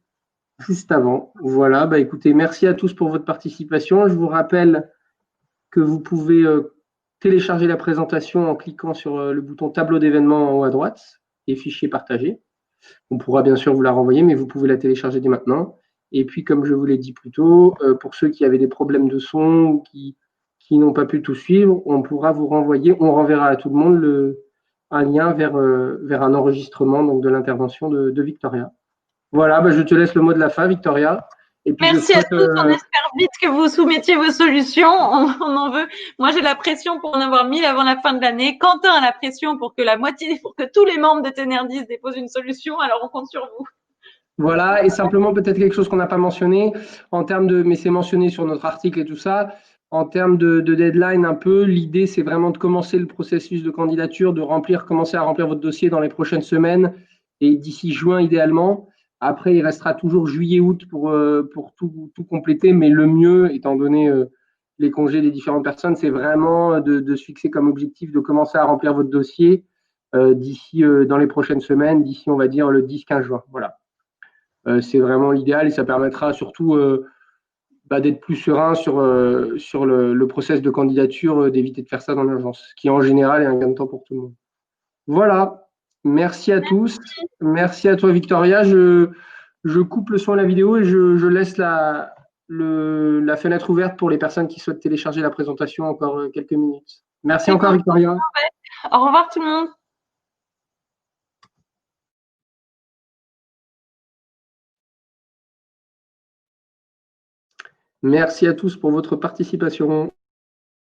S1: juste avant. Voilà, écoutez, merci à tous pour votre participation. Je vous rappelle que vous pouvez télécharger la présentation en cliquant sur le bouton tableau d'événements en haut à droite et fichier partagé. On pourra bien sûr vous la renvoyer, mais vous pouvez la télécharger dès maintenant. Et puis, comme je vous l'ai dit plus tôt, pour ceux qui avaient des problèmes de son ou qui n'ont pas pu tout suivre, on pourra vous renvoyer, on renverra à tout le monde un lien vers un enregistrement donc, de l'intervention de Victoria. Voilà, je te laisse le mot de la fin, Victoria. Et puis, je
S2: Merci à
S1: souhaite.
S2: tous. On espère vite que vous soumettiez vos solutions. On en veut. Moi, j'ai la pression pour en avoir 1000 avant la fin de l'année. Quentin a la pression pour que tous les membres de Tenerdis déposent une solution. Alors, on compte sur vous.
S1: Voilà, et simplement peut-être quelque chose qu'on n'a pas mentionné, mais c'est mentionné sur notre article et tout ça, en termes de deadline un peu, l'idée c'est vraiment de commencer le processus de candidature, commencer à remplir votre dossier dans les prochaines semaines et d'ici juin idéalement. Après, il restera toujours juillet-août pour tout compléter, mais le mieux, étant donné les congés des différentes personnes, c'est vraiment de se fixer comme objectif de commencer à remplir votre dossier d'ici dans les prochaines semaines, d'ici on va dire le 10-15 juin. Voilà. C'est vraiment l'idéal et ça permettra surtout d'être plus serein sur le process de candidature, d'éviter de faire ça dans l'urgence, ce qui en général est un gain de temps pour tout le monde. Voilà, merci à tous. Merci à toi, Victoria. Je coupe le son de la vidéo et je laisse la fenêtre ouverte pour les personnes qui souhaitent télécharger la présentation encore quelques minutes. Merci
S2: C'est
S1: encore,
S2: compris.
S1: Victoria.
S2: Au revoir tout le monde.
S1: Merci à tous pour votre participation.